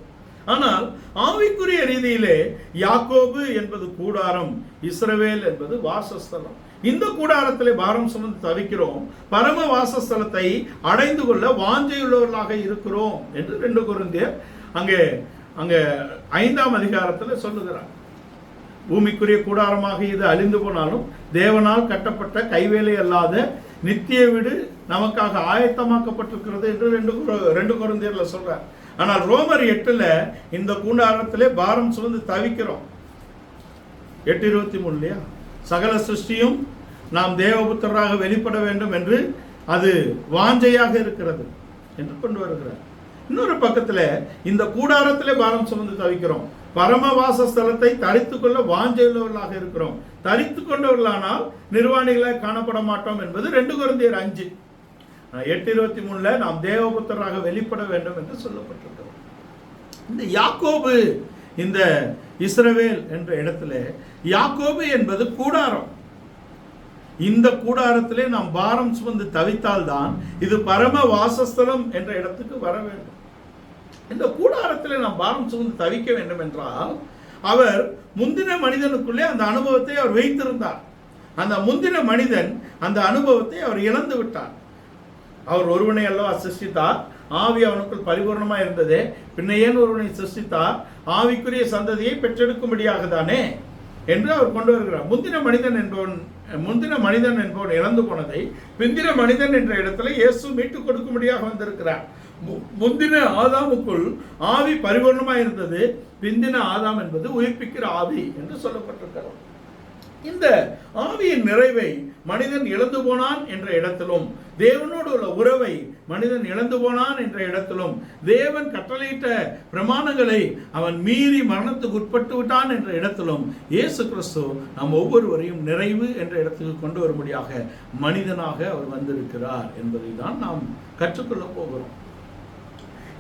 ஆனால் ஆவிக்குரிய ரீதியிலே யாக்கோபு என்பது கூடாரம், இஸ்ரவேல் என்பது வாசஸ்தலம். இந்த கூடாரத்திலே பாரம் சுமந்து தவிக்கிறோம், பரம வாசஸ்தலத்தை அடைந்து கொள்ள வாஞ்சையுள்ளவர்களாக இருக்கிறோம் என்று 2 கொரிந்தியர் அங்கே 5ஆம் அதிகாரத்தில் சொல்லுகிறார். பூமிக்குரிய கூடாரமாக இது அழிந்து போனாலும் தேவனால் கட்டப்பட்ட கைவேலை அல்லாத நித்திய வீடு நமக்காக ஆயத்தமாக்கப்பட்டிருக்கிறது என்று 2 கொரிந்தியர்ல சொல்றார். ஆனால் ரோமர் 8ல் இந்த கூடாரத்திலே பாரம் சுமந்து தவிக்கிறோம். 8:23 இல்லையா? சகல சிருஷ்டியும் நாம் தேவபுத்திரராக வெளிப்பட வேண்டும் என்று அது வாஞ்சையாக இருக்கிறது என்று கொண்டு வருகிறார். இன்னொரு பக்கத்தில் இந்த கூடாரத்திலே பாரம் சுமந்து தவிக்கிறோம், பரமவாச ஸ்தலத்தை தரித்துக் கொள்ள வாஞ்சையுள்ளவர்களாக இருக்கிறோம். தரித்து கொண்டவர்களானால் நிர்வாணிகளாய் காணப்பட மாட்டோம் என்பது 2 கொரிந்தியர் 5. 8:23 நாம் தேவபுத்திரராக வெளிப்பட வேண்டும் என்று சொல்லப்பட்டிருக்கிறோம். இந்த யாக்கோபு, இந்த இஸ்ரவேல் என்ற இடத்துல யாக்கோபு என்பது கூடாரம். இந்த கூடாரத்திலே நாம் பாரம் சுமந்து தவித்தால்தான் இது பரம வாசஸ்தலம் என்ற இடத்துக்கு வர வேண்டும். இந்த கூடாரத்திலே நாம் பாரம் சுமந்து தவிக்க வேண்டும் என்றால் அவர் முந்தின மனிதனுக்குள்ளே அந்த அனுபவத்தை அவர் வைத்திருந்தார். அந்த முந்தின மனிதன் அந்த அனுபவத்தை அவர் இழந்து விட்டார். அவர் ஒருவனை அல்லவா சிருஷ்டித்தார், ஆவி அவனுக்குள் பரிபூர்ணமாக இருந்தது, பின்ன ஏன் ஒருவனை சிருஷ்டித்தார், ஆவிக்குரிய சந்ததியை பெற்றெடுக்கும்படியாக தானே என்று அவர் கொண்டு வருகிறார். முந்தின மனிதன் என்பவன் இழந்து போனதை பிந்தின மனிதன் என்ற இடத்துல இயேசு மீட்டுக் கொடுக்கும்படியாக வந்திருக்கிறார். முந்தின ஆதாமுக்குள் ஆவி பரிபூர்ணமாக இருந்தது, பிந்தின ஆதாம் என்பது உயிர்ப்பிக்கிற ஆவி என்று சொல்லப்பட்டிருக்கிறது. இந்த ஆவியின் நிறைவை மனிதன் இழந்து போனான் என்ற இடத்திலும், தேவனோடு உள்ள உறவை மனிதன் இழந்து போனான் என்ற இடத்திலும், தேவன் கட்டளையிட்ட பிரமாணங்களை அவன் மீறி மரணத்துக்கு உட்பட்டு விட்டான் என்ற இடத்திலும் இயேசு கிறிஸ்து நாம் ஒவ்வொருவரையும் நிறைவு என்ற இடத்துக்கு கொண்டு வரும்படியாக மனிதனாக அவர் வந்திருக்கிறார் என்பதை தான் நாம் கற்றுக்கொள்ள போகிறோம்.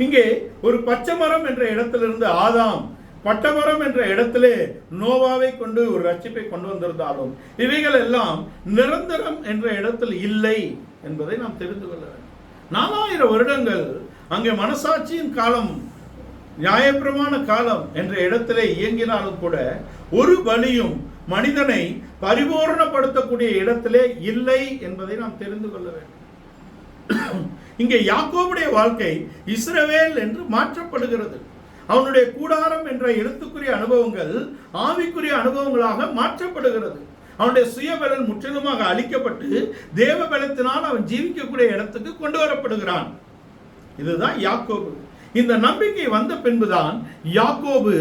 இங்கே ஒரு பச்சை மரம் என்ற இடத்திலிருந்து ஆதாம், பட்டமரம் என்ற இடத்திலே நோவாவை கொண்டு ஒரு ரட்சிப்பை கொண்டு வந்திருந்தாலும் இவைகள் எல்லாம் நிரந்தரம் என்ற இடத்தில் இல்லை என்பதை நாம் தெரிந்து கொள்ள வேண்டும். 4000 வருடங்கள் அங்கே மனசாட்சியின் காலம், நியாயப்பிரமாண காலம் என்ற இடத்திலே இயங்கினாலும் கூட ஒரு பலியும் மனிதனை பரிபூர்ணப்படுத்தக்கூடிய இடத்திலே இல்லை என்பதை நாம் தெரிந்து கொள்ள வேண்டும். இங்கே யாக்கோபுடைய வாழ்க்கை இஸ்ரவேல் என்று மாற்றப்படுகிறது. அவனுடைய கூடாரம் என்ற எழுத்துக்குரிய அனுபவங்கள் ஆவிக்குரிய அனுபவங்களாக மாற்றப்படுகிறது. அவனுடைய சுயபலன் முற்றிலுமாக அழிக்கப்பட்டு தேவ பலத்தினால் அவன் ஜீவிக்கக்கூடிய இடத்துக்கு கொண்டு வரப்படுகிறான். இதுதான் யாக்கோபு. இந்த நம்பிக்கை வந்த பின்புதான் யாக்கோபு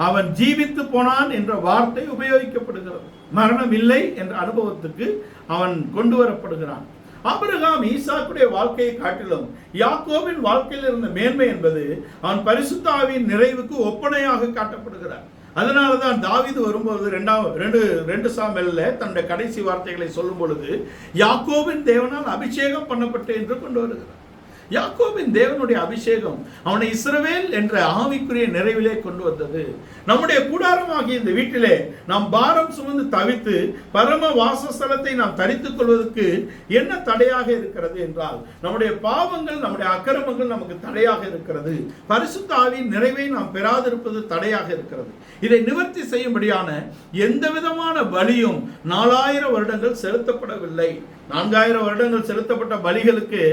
அவன் ஜீவித்து போனான் என்ற வார்த்தை உபயோகிக்கப்படுகிறது. மரணம் இல்லை என்ற அனுபவத்துக்கு அவன் கொண்டு வரப்படுகிறான். ஆபிரகாம் ஈசாக்குடைய வாழ்க்கையை காட்டிலும் யாக்கோபின் வாழ்க்கையில் இருந்த மேன்மை என்பது அவன் பரிசுத்த ஆவியின் நிறைவுக்கு ஒப்பனையாக காட்டப்படுகிறார். அதனாலதான் தாவீது வரும்போது 2 சாமுவேல்ல தன்னுடைய கடைசி வார்த்தைகளை சொல்லும் பொழுது யாக்கோபின் தேவனால் அபிஷேகம் பண்ணப்பட்டு என்று கொண்டு வருகிறார். யாக்கோபின் தேவனுடைய அபிஷேகம் அவனை இஸ்ரவேல் என்ற ஆவிக்குரிய நிறைவிலே கொண்டு வந்தது. நம்முடைய கூடாரமாகிய இந்த வீட்டிலே நாம் பாரம் சுமந்து தவித்து பரம வாசஸ்தலத்தை நாம் தரித்துக் கொள்வதற்கு என்ன தடையாக இருக்கிறது என்றால் நம்முடைய பாவங்கள், நம்முடைய அக்கிரமங்கள் நமக்கு தடையாக இருக்கிறது. பரிசுத்த ஆவியின் நிறைவை நாம் பெறாதிருப்பது தடையாக இருக்கிறது. இதை நிவர்த்தி செய்யும்படியான எந்த விதமான பலியும் 4000 வருடங்கள் செலுத்தப்படவில்லை. 4000 வருடங்கள் செலுத்தப்பட்ட பலிகளுக்கு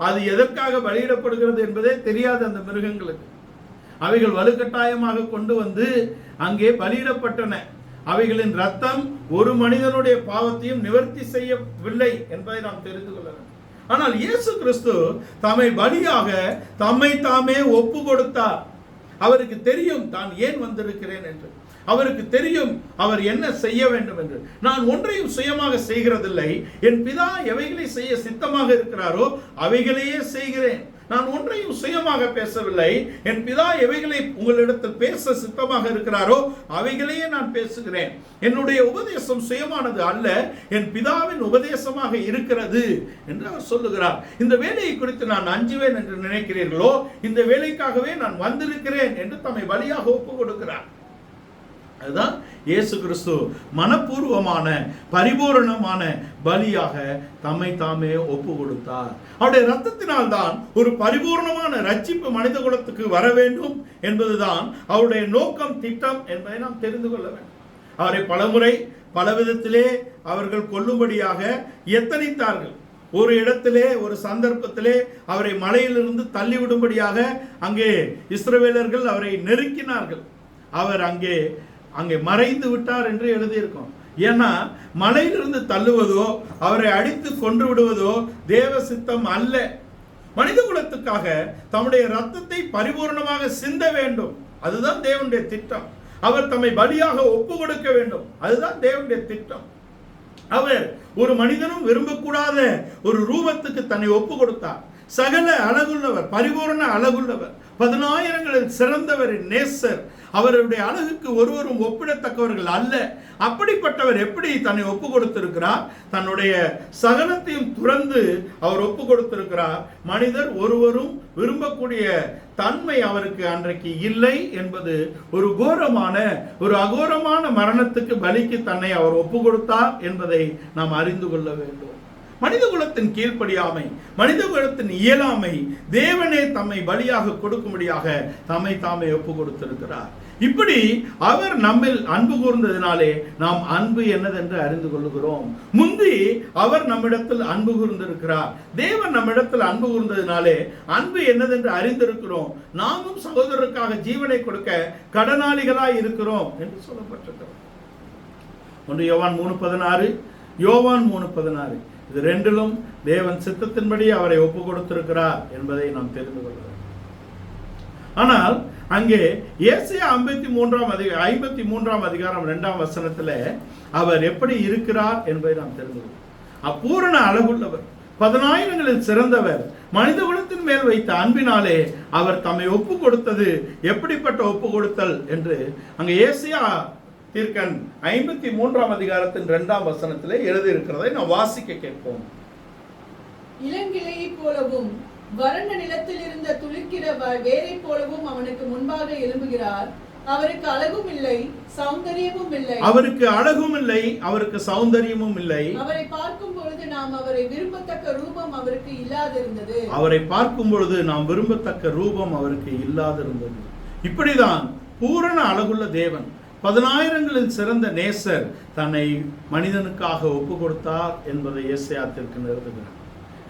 அது எதற்காக பலியிடப்படுகிறது என்பதே தெரியாது அந்த மிருகங்களுக்கு. அவைகள் வலுக்கட்டாயமாக கொண்டு வந்து அங்கே பலியிடப்பட்டன. அவைகளின் ரத்தம் ஒரு மனிதனுடைய பாவத்தையும் நிவர்த்தி செய்யவில்லை என்பதை நாம் தெரிந்து கொள்ள வேண்டும். ஆனால் இயேசு கிறிஸ்து தம்மை பலியாக தம்மை தாமே ஒப்பு கொடுத்தார். அவருக்கு தெரியும் தான் ஏன் வந்திருக்கிறேன் என்று. அவருக்கு தெரியும் அவர் என்ன செய்ய வேண்டும் என்று. நான் ஒன்றையும் சுயமாக செய்கிறதில்லை, என் பிதா எவைகளை செய்ய சித்தமாக இருக்கிறாரோ அவைகளையே செய்கிறேன். நான் ஒன்றையும் சுயமாக பேசவில்லை, என் பிதா எவைகளை உங்களிடத்தில் பேச சித்தமாக இருக்கிறாரோ அவைகளையே நான் பேசுகிறேன். என்னுடைய உபதேசம் சுயமானது அல்ல, என் பிதாவின் உபதேசமாக இருக்கிறது என்று அவர் சொல்லுகிறார். இந்த வேலையை குறித்து நான் அஞ்சுவேன் என்று நினைக்கிறீர்களோ, இந்த வேலைக்காகவே நான் வந்திருக்கிறேன் என்று தம்மை பலியாக ஒப்பு கொடுக்கிறார். அதுதான் இயேசு கிறிஸ்து மனப்பூர்வமான பரிபூரணமான பலியாக தம்மை தாமே ஒப்பு கொடுத்தார். அவருடைய இரத்தத்தினால் தான் ஒரு பரிபூர்ணமான ரட்சிப்பு மனித குலத்துக்கு வர வேண்டும் என்பதுதான் அவருடைய நோக்கம், திட்டம் என்பதை நாம் தெரிந்து கொள்ள வேண்டும். அவரை பலமுறை பலவிதத்திலே அவர்கள் கொல்லும்படியாக எத்தனித்தார்கள். ஒரு இடத்திலே, ஒரு சந்தர்ப்பத்திலே அவரை மலையிலிருந்து தள்ளிவிடும்படியாக அங்கே இஸ்ரவேலர்கள் அவரை நெருக்கினார்கள். அவர் அங்கே மறைந்து விட்டார் என்று எழுதியிருக்கோம். ஏன்னா மலையிலிருந்து தள்ளுவதோ அவரை அடித்து கொன்று விடுவதோ தேவ சித்தம் அல்ல. மனித குலத்துக்காக தம்முடைய ரத்தத்தை பரிபூர்ணமாக சிந்த வேண்டும், அதுதான் தேவனுடைய திட்டம். அவர் தம்மை பலியாக ஒப்பு கொடுக்க வேண்டும். அதுதான் தேவனுடைய திட்டம். அவர் ஒரு மனிதனும் விரும்பக்கூடாத ஒரு ரூபத்துக்கு தன்னை ஒப்பு கொடுத்தார். சகல அழகுள்ளவர், பரிபூரண அழகுள்ளவர், 10,000களில் சிறந்தவரின் நேசர். அவருடைய அழகுக்கு ஒருவரும் ஒப்பிடத்தக்கவர்கள் அல்ல. அப்படிப்பட்டவர் எப்படி தன்னை ஒப்பு கொடுத்திருக்கிறார்? தன்னுடைய சகலத்தையும் துறந்து அவர் ஒப்பு கொடுத்திருக்கிறார். மனிதர் ஒருவரும் விரும்பக்கூடிய தன்மை அவருக்கு அன்றைக்கு இல்லை என்பது ஒரு கோரமான, ஒரு அகோரமான மரணத்துக்கு பலிக்கு தன்னை அவர் ஒப்பு கொடுத்தார் என்பதை நாம் அறிந்து கொள்ள வேண்டும். மனித குலத்தின் கீழ்ப்படியாமை, மனித குலத்தின் இயலாமை, தேவனே தம்மை பலியாக கொடுக்கும்படியாக தம்மை தாமே ஒப்பு கொடுத்திருக்கிறார். இப்படி அவர் நம்மில் அன்பு கூர்ந்ததினாலே நாம் அன்பு என்னதென்று அறிந்து கொள்ளுகிறோம். முந்தி அவர் நம்மிடத்தில் அன்பு கூர்ந்திருக்கிறார். தேவன் நம்மிடத்தில் அன்பு கூர்ந்ததினாலே அன்பு என்னதென்று அறிந்திருக்கிறோம். நாமும் சகோதரருக்காக ஜீவனை கொடுக்க கடனாளிகளாய் இருக்கிறோம் என்று சொல்லப்பட்டிருக்கிறோம். 1 யோவான் 3:16, யோவான் 3:16 இது ரெண்டிலும் தேவன் சித்தத்தின்படி அவரை ஒப்பு கொடுத்திருக்கிறார் என்பதை நாம் தெரிந்து கொள்ள வேண்டும். ஆனால் அங்கே ஏசாயா 53ஆம் அதிகாரம் 2ஆம் வசனத்தில் அவர் எப்படி இருக்கிறார் என்பதை நாம் தெரிந்து கொள்வோம். அப்பூரண அழகுள்ளவர், 10,000களில் சிறந்தவர், மனித குலத்தின் மேல் வைத்த அன்பினாலே அவர் தம்மை ஒப்பு கொடுத்தது எப்படிப்பட்ட ஒப்பு கொடுத்தல் என்று அங்கே ஏசாயா தீர்க்கன் 53ஆம் அதிகாரத்தின் 2ஆம் வசனத்திலே எழுதியிருக்கிறதை நாம் வாசிக்க கேட்போம். இளங்கிளையை போலவும் வறண்ட நிலத்தில் இருந்த துளிர்க்கிற வேரை போலவும் அவனுக்கு முன்பாக எழும்புகிறார். அவருக்கு அழகும் இல்லை, சௌந்தரியமும் இல்லை. அவருக்கு அழகும் இல்லை, அவருக்கு சௌந்தரியமும் இல்லை. அவரை பார்க்கும் பொழுது நாம் அவரை விரும்பத்தக்க ரூபம் அவருக்கு இல்லாதிருந்தது. அவரை பார்க்கும் பொழுது நாம் விரும்பத்தக்க ரூபம் அவருக்கு இல்லாதிருந்தது. இப்படிதான் பூரண அழகுள்ள தேவன், 10,000களில் சிறந்த நேசர் தன்னை மனிதனுக்காக ஒப்பு கொடுத்தார் என்பதை ஏசாயாத்திற்கு நிறுத்துகிறார்.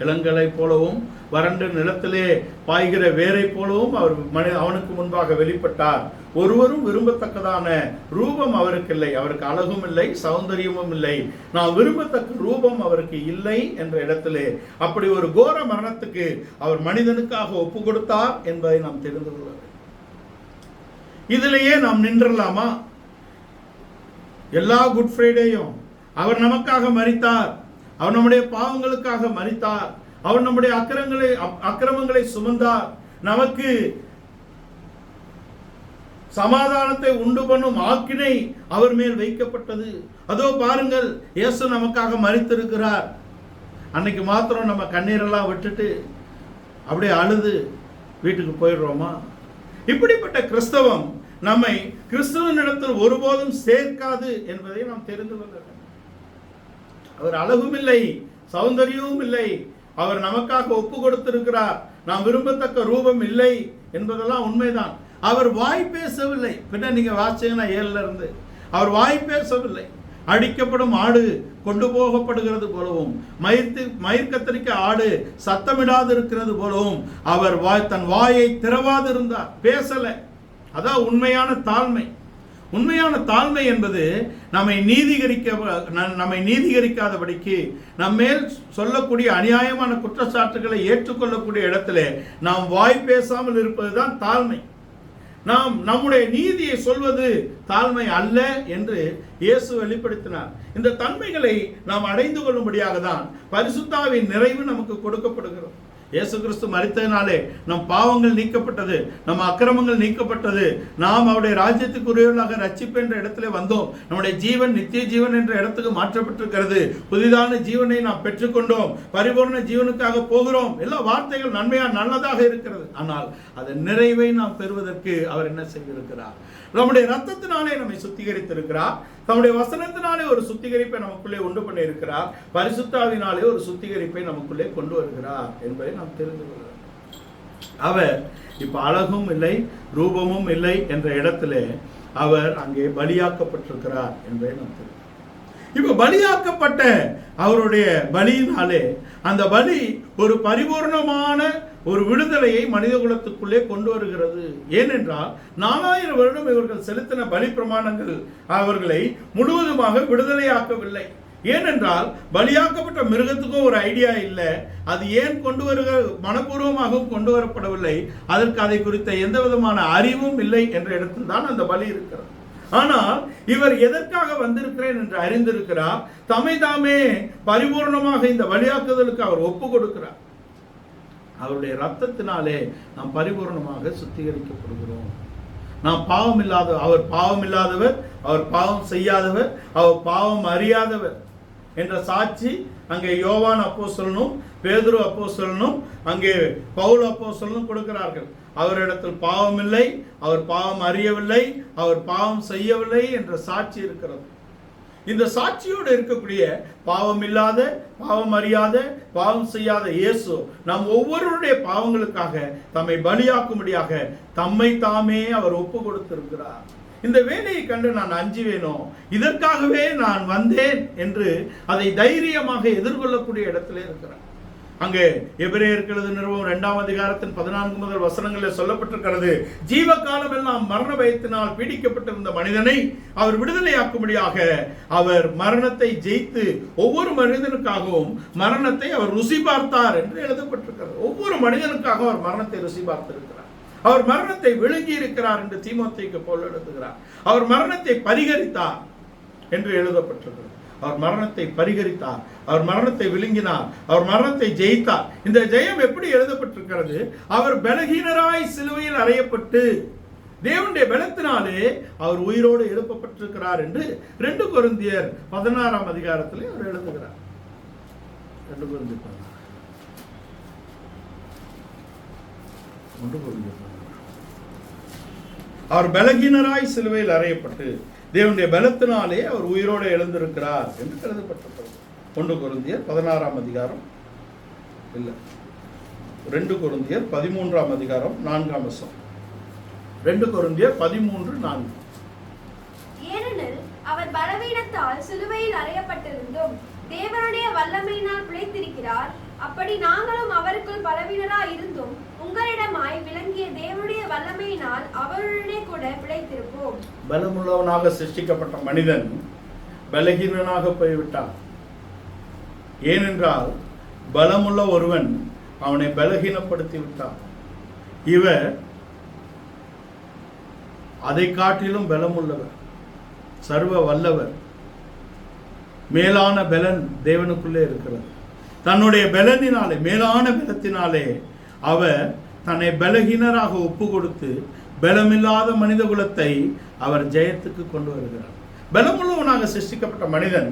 இளங்கலை போலவும் வறண்ட நிலத்திலே பாய்கிற வேரை போலவும் அவர் அவனுக்கு முன்பாக வெளிப்பட்டார். ஒருவரும் விரும்பத்தக்கதான ரூபம் அவருக்கு இல்லை, அவருக்கு அழகும் இல்லை, சௌந்தரியமும் இல்லை, நாம் விரும்பத்தக்க ரூபம் அவருக்கு இல்லை என்ற இடத்திலே அப்படி ஒரு கோர மரணத்துக்கு அவர் மனிதனுக்காக ஒப்பு கொடுத்தார் என்பதை நாம் தெரிந்து கொள்ள வேண்டும். இதிலேயே நாம் நின்றலாமா? எல்லா குட் ஃப்ரைடேயும் அவர் நமக்காக மரித்தார், அவர் நம்முடைய பாவங்களுக்காக மரித்தார், அவர் நம்முடைய அக்கிரமங்களை சுமந்தார், நமக்கு சமாதானத்தை உண்டு பண்ணும் ஆக்கினை அவர் மேல் வைக்கப்பட்டது. அதோ பாருங்கள், இயேசு நமக்காக மரித்திருக்கிறார். அன்னைக்கு மாத்திரம் நம்ம கண்ணீரெல்லாம் விட்டுட்டு அப்படியே அழுது வீட்டுக்கு போயிடுறோமா? இப்படிப்பட்ட கிறிஸ்தவம் நம்மை கிறிஸ்துவனிடத்தில் ஒருபோதும் சேர்க்காது என்பதை நாம் தெரிந்து கொள்ள வேண்டும். அவர் அழகும் இல்லை, சௌந்தரியமும் இல்லை, அவர் நமக்காக ஒப்பு கொடுத்திருக்கிறார், நாம் விரும்பத்தக்க ரூபம் இல்லை என்பதெல்லாம் உண்மைதான். அவர் வாய் பேசவில்லை. பின்ன நீங்க வாசிங்கன்னா 7ல இருந்து அவர் வாய் பேசவில்லை. அடிக்கப்படும் ஆடு கொண்டு போகப்படுகிறது போலவும், மயிர் கத்தரிக்க ஆடு சத்தமிடாது இருக்கிறது போலவும் அவர் தன் வாயை திறவாது இருந்தார், பேசல. அதான் உண்மையான தாழ்மை. உண்மையான தாழ்மை என்பது நம்மை நீதிகரிக்காதபடிக்கு நம்மேல் சொல்லக்கூடிய அநியாயமான குற்றச்சாட்டுகளை ஏற்றுக்கொள்ளக்கூடிய இடத்திலே நாம் வாய் பேசாமல் இருப்பதுதான் தாழ்மை. நாம் நம்முடைய நீதியை சொல்வது தாழ்மை அல்ல என்று இயேசு வெளிப்படுத்தினார். இந்த தன்மைகளை நாம் அடைந்து கொள்ளும்படியாக தான் பரிசுத்தாவின் நிறைவு நமக்கு கொடுக்கப்படுகிறது. இயேசு கிறிஸ்து மரித்ததினாலே நம் பாவங்கள் நீக்கப்பட்டது, நம் அக்கிரமங்கள் நீக்கப்பட்டது, நாம் அவருடைய ராஜ்யத்துக்குரியவர்களாக ரட்சிப்பு என்ற இடத்துல வந்தோம். நம்முடைய ஜீவன் நித்திய ஜீவன் என்ற இடத்துக்கு மாற்றப்பட்டிருக்கிறது. புதிதான ஜீவனை நாம் பெற்றுக்கொண்டோம், பரிபூர்ண ஜீவனுக்காக போகிறோம். எல்லா வார்த்தைகள் நல்லதாக இருக்கிறது. ஆனால் அதன் நிறைவை நாம் பெறுவதற்கு அவர் என்ன செய்திருக்கிறார்? நம்முடைய ரத்தத்தினாலே நம்மை சுத்திகரித்திருக்கிறார். நம்முடைய வசனத்தினாலே ஒரு சுத்திகரிப்பை நமக்குள்ளே உண்டு பண்ணி இருக்கிறார். பரிசுத்தாவினாலே ஒரு சுத்திகரிப்பை நமக்குள்ளே கொண்டு வருகிறார் என்பதை நாம் தெரிந்து கொள்கிறோம். அவர் இப்ப அழகும் இல்லை, ரூபமும் இல்லை என்ற இடத்திலே அவர் அங்கே பலியாக்கப்பட்டிருக்கிறார் என்பதை நாம் தெரிந்து. இப்ப பலியாக்கப்பட்ட அவருடைய பலியினாலே அந்த பலி ஒரு பரிபூர்ணமான ஒரு விடுதலையை மனித குலத்துக்குள்ளே கொண்டு வருகிறது. ஏனென்றால் 4000 வருடம் இவர்கள் செலுத்தின பலி பிரமாணங்கள் அவர்களை முழுவதுமாக விடுதலையாக்கவில்லை. ஏனென்றால் பலியாக்கப்பட்ட மிருகத்துக்கும் ஒரு ஐடியா இல்லை, அது ஏன் கொண்டு வருகிற மனப்பூர்வமாகவும் கொண்டு வரப்படவில்லை, அதற்கு அதை குறித்த எந்த விதமான அறிவும் இல்லை என்ற இடத்தில் தான் அந்த பலி இருக்கிறது. ஆனால் இவர் எதற்காக வந்திருக்கிறேன் என்று அறிந்திருக்கிறார். தம்மை தாமே பரிபூர்ணமாக இந்த பலியாக்குதலுக்கு அவர் ஒப்பு கொடுக்கிறார். அவருடைய ரத்தத்தினாலே நாம் பரிபூர்ணமாக சுத்திகரிக்கப்படுகிறோம். நாம் பாவம் இல்லாத, அவர் பாவம் இல்லாதவர், அவர் பாவம் செய்யாதவர், அவர் பாவம் அறியாதவர் என்ற சாட்சி அங்கே யோவான் அப்போஸ்தலனும் பேதுரு அப்போஸ்தலனும் அங்கே பவுல் அப்போஸ்தலனும் கொடுக்கிறார்கள். அவரிடத்தில் பாவம் இல்லை, அவர் பாவம் அறியவில்லை, அவர் பாவம் செய்யவில்லை என்ற சாட்சி இருக்கிறது. இந்த சாட்சியோடு இருக்கக்கூடிய பாவம் இல்லாத, பாவம் அறியாத, பாவம் செய்யாத இயேசு நம் ஒவ்வொருவருடைய பாவங்களுக்காக தம்மை பலியாக்கும்படியாக தம்மை தாமே அவர் ஒப்பு கொடுத்திருக்கிறார். இந்த வேலையை கண்டு நான் அஞ்சுவேனோ, இதற்காகவே நான் வந்தேன் என்று அதை தைரியமாக எதிர்கொள்ளக்கூடிய இடத்திலே இருக்கிறார். அங்கே எபிரேயருக்கு எழுதின நிருபம் 2ஆம் அதிகாரத்தின் 14 முதல் வசனங்களில் சொல்லப்பட்டிருக்கிறது, ஜீவ காலம் எல்லாம் மரண பயத்தினால் பீடிக்கப்பட்டிருந்த மனிதனை அவர் விடுதலையாக்கும்படியாக அவர் மரணத்தை ஜெயித்து ஒவ்வொரு மனிதனுக்காகவும் மரணத்தை அவர் ருசி பார்த்தார் என்று எழுதப்பட்டிருக்கிறது. ஒவ்வொரு மனிதனுக்காக அவர் மரணத்தை ருசி பார்த்திருக்கிறார். அவர் மரணத்தை விழுங்கி இருக்கிறார் என்று தீமோத்தேயுக்கு பவுல் எழுதுகிறார். அவர் மரணத்தை பரிகரித்தார் என்று எழுதப்பட்டிருக்கிறது. அவர் மரணத்தை பரிகரித்தார், அவர் மரணத்தை விழுங்கினார், அவர் மரணத்தை ஜெயித்தார். இந்த ஜெயம் எப்படி எழுதப்பட்டிருக்கிறது? அவர் பலகீனராய் சிலுவையில் அறையப்பட்டு தேவனுடைய பலத்தினாலே அவர் உயிரோடு எழுப்பப்பட்டிருக்கிறார் என்று 2 கொரிந்தியர் 16ஆம் அதிகாரத்திலே அவர் எழுதுகிறார். 2 கொரிந்தியர் 16. அவர் பலகீனராய் சிலுவையில் அறையப்பட்டு தேவனுடைய பலத்தினாலே அவர் உயிரோடு எழுந்திருக்கிறார் என்று எழுதப்பட்டிருக்கிறது. 1 கொரிந்தியர் 16ஆம் அதிகாரம் இல்லை, 2 கொரிந்தியர் 13ஆம் அதிகாரம் 4ஆம் வசனம். 2 கொரிந்தியர் 13:4. ஏனெனில் அவர் பலவீனத்தால் சிலுவையில் அறையப்பட்டிருந்தும் தேவனுடைய வல்லமையினால் பிழைத்திருக்கிறார். அப்படி நாங்களும் அவருக்குள் பலவீனராய் இருந்தும் உங்களிடமாய் விளங்கிய தேவனுடைய வல்லமையினால் அவருடனே கூட பிழைத்திருப்போம். பலமுள்ளவனாக சிருஷ்டிக்கப்பட்ட மனிதன் பலகீனனாக போய்விட்டான். ஏனென்றால் பலமுள்ள ஒருவன் அவனை பலகீனப்படுத்தி விட்டான். இவர் அதை காட்டிலும் பலமுள்ளவர், சர்வ வல்லவர். மேலான பலன் தேவனுக்குள்ளே இருக்கிறது. தன்னுடைய பலனினாலே, மேலான பலத்தினாலே அவர் தன்னை பலகீனராக ஒப்பு கொடுத்து பலமில்லாத மனித குலத்தை அவர் ஜெயத்துக்கு கொண்டு வருகிறார். பலமுள்ளவனாக சிருஷ்டிக்கப்பட்ட மனிதன்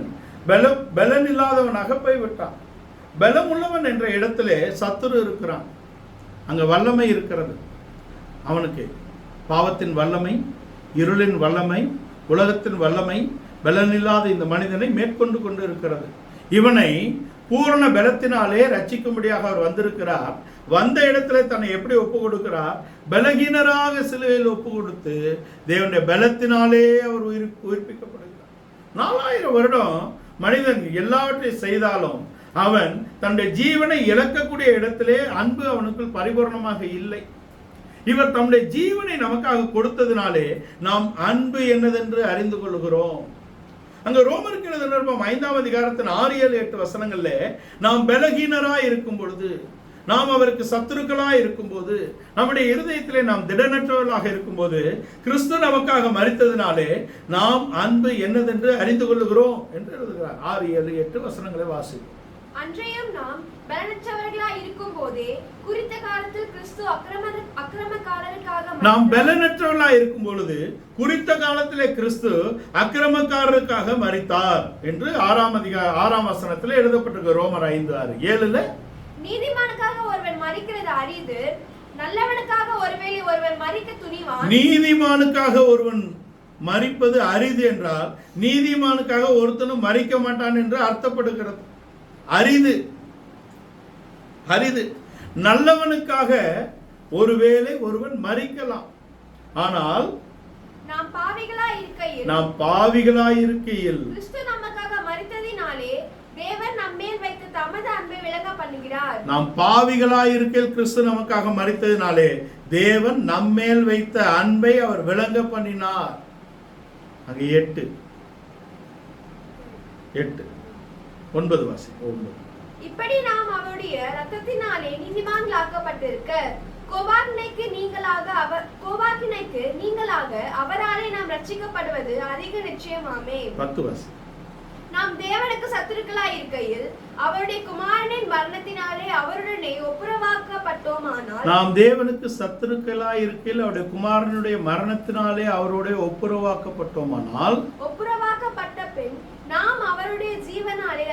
பலன் இல்லாதவனாக போய்விட்டான். பலமுள்ளவன் என்ற இடத்திலே சத்துரு இருக்கிறான். அங்க வல்லமை இருக்கிறது. அவனுக்கு பாவத்தின் வல்லமை, இருளின் வல்லமை, உலகத்தின் வல்லமை பலனில்லாத இந்த மனிதனை மேற்கொண்டு கொண்டு இருக்கிறது. இவனை பூரண பலத்தினாலே ரட்சிக்கும்படியாக அவர் வந்திருக்கிறார். வந்த இடத்துல தன்னை எப்படி ஒப்பு கொடுக்கிறார்? பலகீனராக சிலுவையில் ஒப்பு கொடுத்து தேவனுடைய பலத்தினாலே அவர் உயிர்ப்பிக்கப்படுகிறார். 4000 வருடம் மனிதன் எல்லாவற்றையும் செய்தாலும் அவன் தன்னுடைய ஜீவனை இழக்கக்கூடிய இடத்திலே அன்பு அவனுக்குள் பரிபூர்ணமாக இல்லை. இவர் தம்முடைய ஜீவனை நமக்காக கொடுத்ததினாலே நாம் அன்பு என்னதென்று அறிந்து கொள்கிறோம். அங்க ரோமருக்கு எழுதின நிருபம் 5ஆம் அதிகாரத்தின் 6, 7, 8 வசனங்கள்ல நாம் பலகீனராய் இருக்கும் பொழுது, நாம் அவருக்கு சத்துருக்களாய் இருக்கும்போது, நம்முடைய இருதயத்திலே நாம் திடனற்றவர்களாக இருக்கும்போது கிறிஸ்து நமக்காக மரித்ததினாலே நாம் அன்பு என்னதென்று அறிந்து கொள்ளுகிறோம் என்று எழுதுகிறார். 6, 7, 8 வசனங்களை வாசிப்போம். அன்றையும் நாம் பலனற்றவர்களாய் இருக்கும் போதே குறித்த காலத்தில் கிறிஸ்து அக்கிரமக்காரருக்காக நாம் பலனற்றவர்களாய் இருக்கும் பொழுது குறித்த காலத்திலே கிறிஸ்து அக்கிரமக்காரருக்காக மரித்தார் என்று 6ஆம் வசனத்தில் எழுதப்பட்டிருக்கு. ரோமர் 5:6. 7ல நீதிமானுக்காக ஒருவன் மரிக்கிறது அரிது, நல்லவனுக்காக ஒருவேளை ஒருவன் மரிக்க துணிவான். நீதிமானுக்காக ஒருவன் மரிப்பது அரிது என்றால் நீதிமானுக்காக ஒருத்தனும் மரிக்க மாட்டான் என்று அர்த்தப்படுகிறது. அரிது, அரிது. நல்லவனுக்காக ஒருவேளை ஒருவன் மரிக்கலாம். ஆனால் நாம் பாவிகளாய் இருக்கையில் கிறிஸ்து நமக்காக மரித்ததினாலே தேவன் நம்மேல் வைத்த தமது அன்பை விளங்க பண்ணுகிறார். நாம் பாவிகளாய் இருக்கையில் கிறிஸ்து நமக்காக மரித்ததினாலே தேவன் நம்மேல் வைத்த அன்பை அவர் விளங்க பண்ணினார். அங்க 8 9 வாசி. இப்படி நாம் அவருடைய இரத்தத்தினாலே நீதிமான்களாக்கப்பட்டிருக்க கோபாக்கினைக்கு நீங்களாக அவராலே நாம் ரட்சிக்கப்படுவது அதிக நிச்சயமாமே. 10 வருஷம். நாம் தேவனுக்கு சத்துருக்களாய் இருக்கையில் அவருடைய குமாரனின் மரணத்தினாலே அவருடனே ஒப்புரவாக்கப்பட்டோமானால், நாம் தேவனுக்கு சத்துருக்களாய் இருக்கையில் அவருடைய குமாரனுடைய மரணத்தினாலே அவருடைய ஒப்புரவாக்கப்பட்டோமானால், ஒப்புரவாக்கப்பட்ட பின் நாம் அவருடைய ஜீவனாலே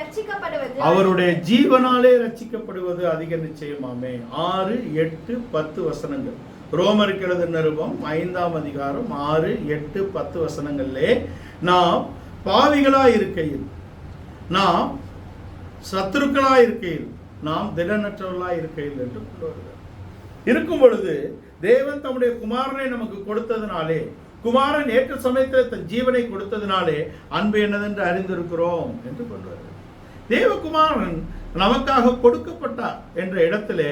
ரட்சிக்கப்படுவது அதிக நிச்சயமாமே. 6, 8, 10 வசனங்கள். ரோமருக்கு எழுதின நிருபம் 5ஆம் அதிகாரம் 6, 8, 10 வசனங்களிலே நாம் பாவிகளாய் இருக்கையில், நாம் சத்துருக்களாய் இருக்கையில், நாம் திடனற்றவர்களாய் இருக்கையில் என்று கொண்டு வருகிறார். இருக்கும் பொழுது தேவன் தம்முடைய குமாரனை நமக்கு கொடுத்ததினாலே, குமாரன் ஏற்ற சமயத்தில் தன் ஜீவனை கொடுத்ததினாலே அன்பு என்னதென்று அறிந்திருக்கிறோம் என்று கொண்டு வருகிறார். தேவகுமாரன் நமக்காக கொடுக்கப்பட்டார் என்ற இடத்திலே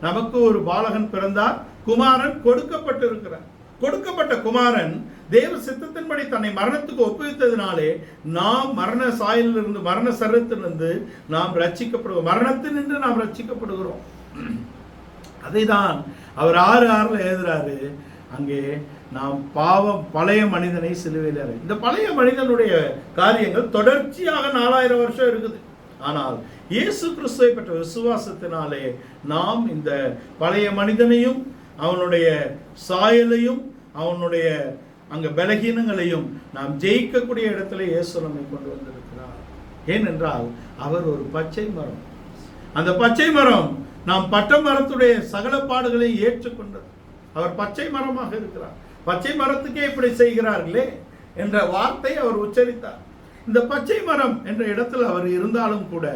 நமக்கு ஒரு பாலகன் பிறந்தார், குமாரன் கொடுக்கப்பட்டிருக்கிறார். கொடுக்கப்பட்ட குமாரன் தேவ சித்தத்தின்படி தன்னை மரணத்துக்கு ஒப்புவித்ததினாலே நாம் மரண சாயலிலிருந்து, மரண சரீரத்திலிருந்து நாம் ரட்சிக்கப்படுகிறோம், மரணத்தினின்று நாம் ரட்சிக்கப்படுகிறோம். அதை தான் அவர் 6:6 எழுதுறாரு. அங்கே நாம் பாவம், பழைய மனிதனை சிலுவையில், இந்த பழைய மனிதனுடைய காரியங்கள் தொடர்ச்சியாக 4000 வருஷம் இருக்குது. ஆனால் இயேசு கிறிஸ்துவை பெற்ற விசுவாசத்தினாலே நாம் இந்த பழைய மனிதனையும் அவனுடைய சாயலையும் அவனுடைய அங்க பலகீனங்களையும் நாம் ஜெயிக்கக்கூடிய இடத்துல இயேசு நம்மை கொண்டு வந்திருக்கிறார். ஏனென்றால் அவர் ஒரு பச்சை மரம். அந்த பச்சை மரம் நாம் பட்ட மரத்துடைய சகல பாடுகளை ஏற்றுக்கொண்டது. அவர் பச்சை மரமாக இருக்கிறார். பச்சை மரத்துக்கே இப்படி செய்கிறார்களே என்ற வார்த்தை அவர் உச்சரித்தார். இந்த பச்சை மரம் என்ற இடத்துல அவர் இருந்தாலும் கூட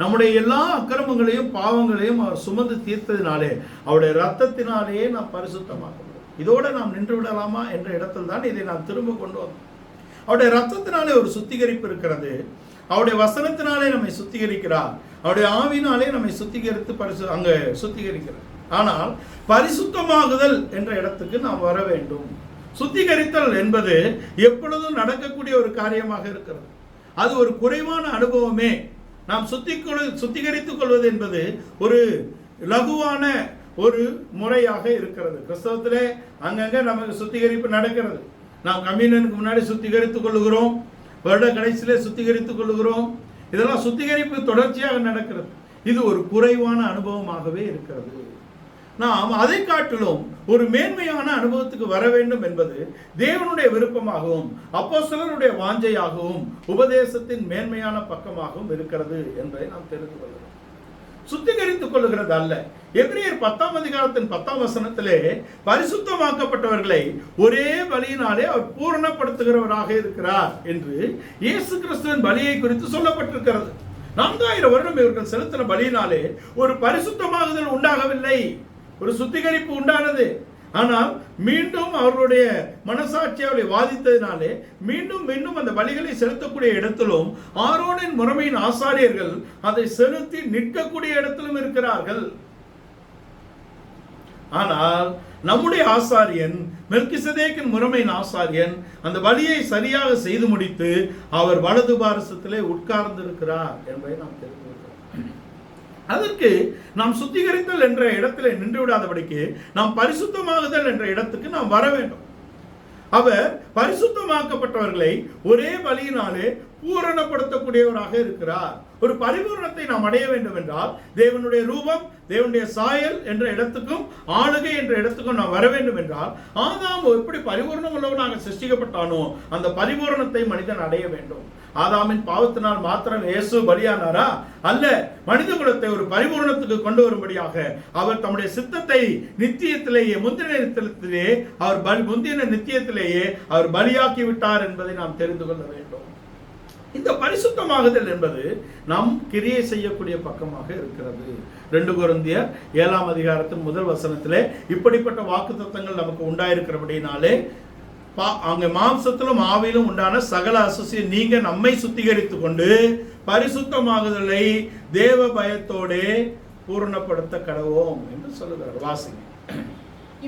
நம்முடைய எல்லா அக்கிரமங்களையும் பாவங்களையும் அவர் சுமந்து தீர்த்ததினாலே அவருடைய ரத்தத்தினாலேயே நாம் பரிசுத்தமாக, இதோட நாம் நின்று விடலாமா என்ற இடத்தில் தான் இதை நாம் திரும்ப கொண்டு வந்தோம். அவருடைய ரத்தத்தினாலே ஒரு சுத்திகரிப்பு இருக்கிறது. அவருடைய வசனத்தினாலே நம்மை சுத்திகரிக்கிறார். அவருடைய ஆவினாலே நம்மை சுத்திகரித்து அங்க சுத்திகரிக்கிறார். ஆனால் பரிசுத்தமாகுதல் என்ற இடத்துக்கு நாம் வர வேண்டும். சுத்திகரித்தல் என்பது எப்பொழுதும் நடக்கக்கூடிய ஒரு காரியமாக இருக்கிறது. அது ஒரு குறைவான அனுபவமே. நாம் சுத்திகரித்துக் கொள்வது என்பது ஒரு லகுவான ஒரு முறையாக இருக்கிறது. கிறிஸ்தவத்திலே அங்கங்க நமக்கு சுத்திகரிப்பு நடக்கிறது. நாம் கம்யூனியனுக்கு முன்னாடி சுத்திகரித்துக் கொள்ளுகிறோம், வருட கடைசியிலே சுத்திகரித்துக் கொள்ளுகிறோம். இதெல்லாம் சுத்திகரிப்பு தொடர்ச்சியாக நடக்கிறது. இது ஒரு குறைவான அனுபவமாகவே இருக்கிறது. நாம் அதை காட்டிலும் ஒரு மேன்மையான அனுபவத்துக்கு வர வேண்டும் என்பது தேவனுடைய விருப்பமாகவும் அப்போஸ்தலருடைய வாஞ்சையாகவும் உபதேசத்தின் மேன்மையான பக்கமாகவும் இருக்கிறது என்பதை நாம் தெரிந்து கொள்கிறோம். சுத்திகரித்துக் கொள்ளுகிறது அல்ல. எபிரேயர் 10ஆம் அதிகாரத்தின் 10ஆம் வசனத்திலே பரிசுத்தமாக்கப்பட்டவர்களை ஒரே பலியினாலே அவர் பூரணப்படுத்துகிறவராக இருக்கிறார் என்று இயேசு கிறிஸ்துவின் பலியை குறித்து சொல்லப்பட்டிருக்கிறது. 4000 வருடம் இவர்கள் செலுத்தின பலியினாலே ஒரு பரிசுத்தமாகுதல் உண்டாகவில்லை, ஒரு சுத்திகரிப்பு உண்டானது. ஆனால் மீண்டும் அவர்களுடைய மனசாட்சியை வாதித்ததினாலே மீண்டும் மீண்டும் அந்த பலிகளை செலுத்தக்கூடிய இடத்திலும் ஆரோனின் முறைமையின் ஆசாரியர்கள் அதை செலுத்தி நிற்கக்கூடிய இடத்திலும் இருக்கிறார்கள். ஆனால் நம்முடைய ஆசாரியன், மெல்கிசதேக்கின் முறைமையின் ஆசாரியன், அந்த பலியை சரியாக செய்து முடித்து அவர் வலது பாரசத்திலே உட்கார்ந்து இருக்கிறார் என்பதை நாம் தெரிந்து கொள்கிறோம். அதற்கு நாம் சுத்திகரித்தல் என்ற இடத்திலே நின்று விடாதபடிக்கு நாம் பரிசுத்தமாகுதல் என்ற இடத்துக்கு நாம் வர வேண்டும். அவர் பரிசுத்தமாக்கப்பட்டவர்களை ஒரே பலியினாலே பூரணப்படுத்தக்கூடியவராக இருக்கிறார். ஒரு பரிபூரணத்தை நாம் அடைய வேண்டும் என்றால் தேவனுடைய ரூபம், தேவனுடைய சாயல் என்ற இடத்துக்கும் ஆளுகை என்ற இடத்துக்கும் நாம் வர வேண்டும் என்றால் ஆதாம் எப்படி பரிபூர்ணம் உள்ளவனாக சிருஷ்டிக்கப்பட்டானோ அந்த பரிபூரணத்தை மனிதன் அடைய வேண்டும். ஆதாமின் பாவத்தினால் மாத்திரம் இயேசு பலியானாரா? அல்ல. மனித குலத்தை ஒரு பரிபூரணத்துக்கு கொண்டு வரும்படியாக அவர் தம்முடைய சித்தத்தை நித்தியத்திலேயே, முந்தின நித்தியத்திலேயே அவர் பலியாக்கி விட்டார் என்பதை நாம் தெரிந்து கொள்ள வேண்டும். இந்த பரிசுத்தமாகுதல் என்பது நாம் கிரியை செய்யக்கூடிய பக்கமாக இருக்கிறது. 2 கொரிந்தியர் 7ஆம் அதிகாரத்தின் 1 வசனத்திலே இப்படிப்பட்ட வாக்குத்தத்தங்கள் நமக்கு உண்டாயிருக்கிறபடினாலே அங்கே மாம்சத்திலும் ஆவியிலும் உண்டான சகல அசுசியை நீங்க நம்மை சுத்திகரித்து கொண்டு பரிசுத்தமாகுதலை தேவ பயத்தோடே பூரணப்படுத்த கடவோம் என்று சொல்லுகிறார். வாசிங்க.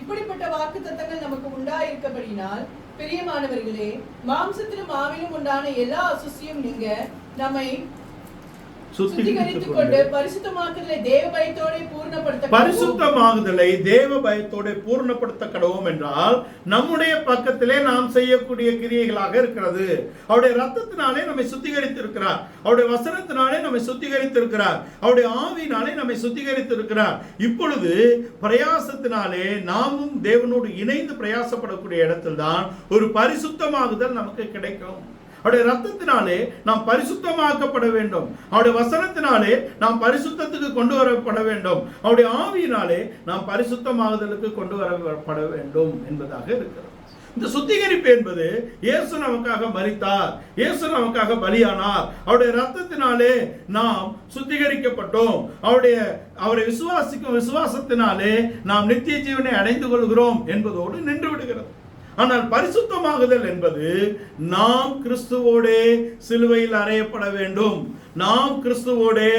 இப்படிப்பட்ட வாக்குத்தத்தங்கள் நமக்கு உண்டாயிருக்கபடினால் பிரியமானவர்களே, மாம்சத்திலும் ஆவிலும் உண்டான எல்லா அசுசியும் நீங்க நம்மை சுத்திகரித்துக் கொண்டு பரிசுத்தமாக்குதலை தேவ பயத்தோட பூர்ணப்படுத்த பரிசுத்தமாகுதலை தேவ பயத்தோட பூர்ணப்படுத்த கடவோம் என்றால் நம்முடைய பக்கத்திலே நாம் செய்யக்கூடிய கிரியைகளாக இருக்கிறது. அவருடைய ரத்தத்தினாலே நம்மை சுத்திகரித்து இருக்கிறார், அவருடைய வசனத்தினாலே நம்மை சுத்திகரித்து இருக்கிறார், அவருடைய ஆவியினாலே நம்மை சுத்திகரித்து இருக்கிறார். இப்பொழுது பிரயாசத்தினாலே நாமும் தேவனோடு இணைந்து பிரயாசப்படக்கூடிய இடத்தில் தான் ஒரு பரிசுத்தமாகுதல் நமக்கு கிடைக்கும். அவருடைய ரத்தத்தினாலே நாம் பரிசுத்தமாக்கப்பட வேண்டும், அவருடைய வசனத்தினாலே நாம் பரிசுத்தத்துக்கு கொண்டு வரப்பட வேண்டும், அவருடைய ஆவியினாலே நாம் பரிசுத்தமாகுதலுக்கு கொண்டு வரப்பட வேண்டும் என்பதாக இருக்கிறது. இந்த சுத்திகரிப்பு என்பது இயேசு நமக்காக மரித்தார், இயேசு நமக்காக பலியானார், அவருடைய ரத்தத்தினாலே நாம் சுத்திகரிக்கப்பட்டோம், அவரை விசுவாசிக்கும் விசுவாசத்தினாலே நாம் நித்திய ஜீவனை அடைந்து கொள்கிறோம் என்பதோடு நின்று விடுகிறது. ஆனால் பரிசுத்தமாகுதல் என்பது நாம் கிறிஸ்துவோடே சிலுவையில் அறையப்பட வேண்டும், நாம் கிறிஸ்துவோடே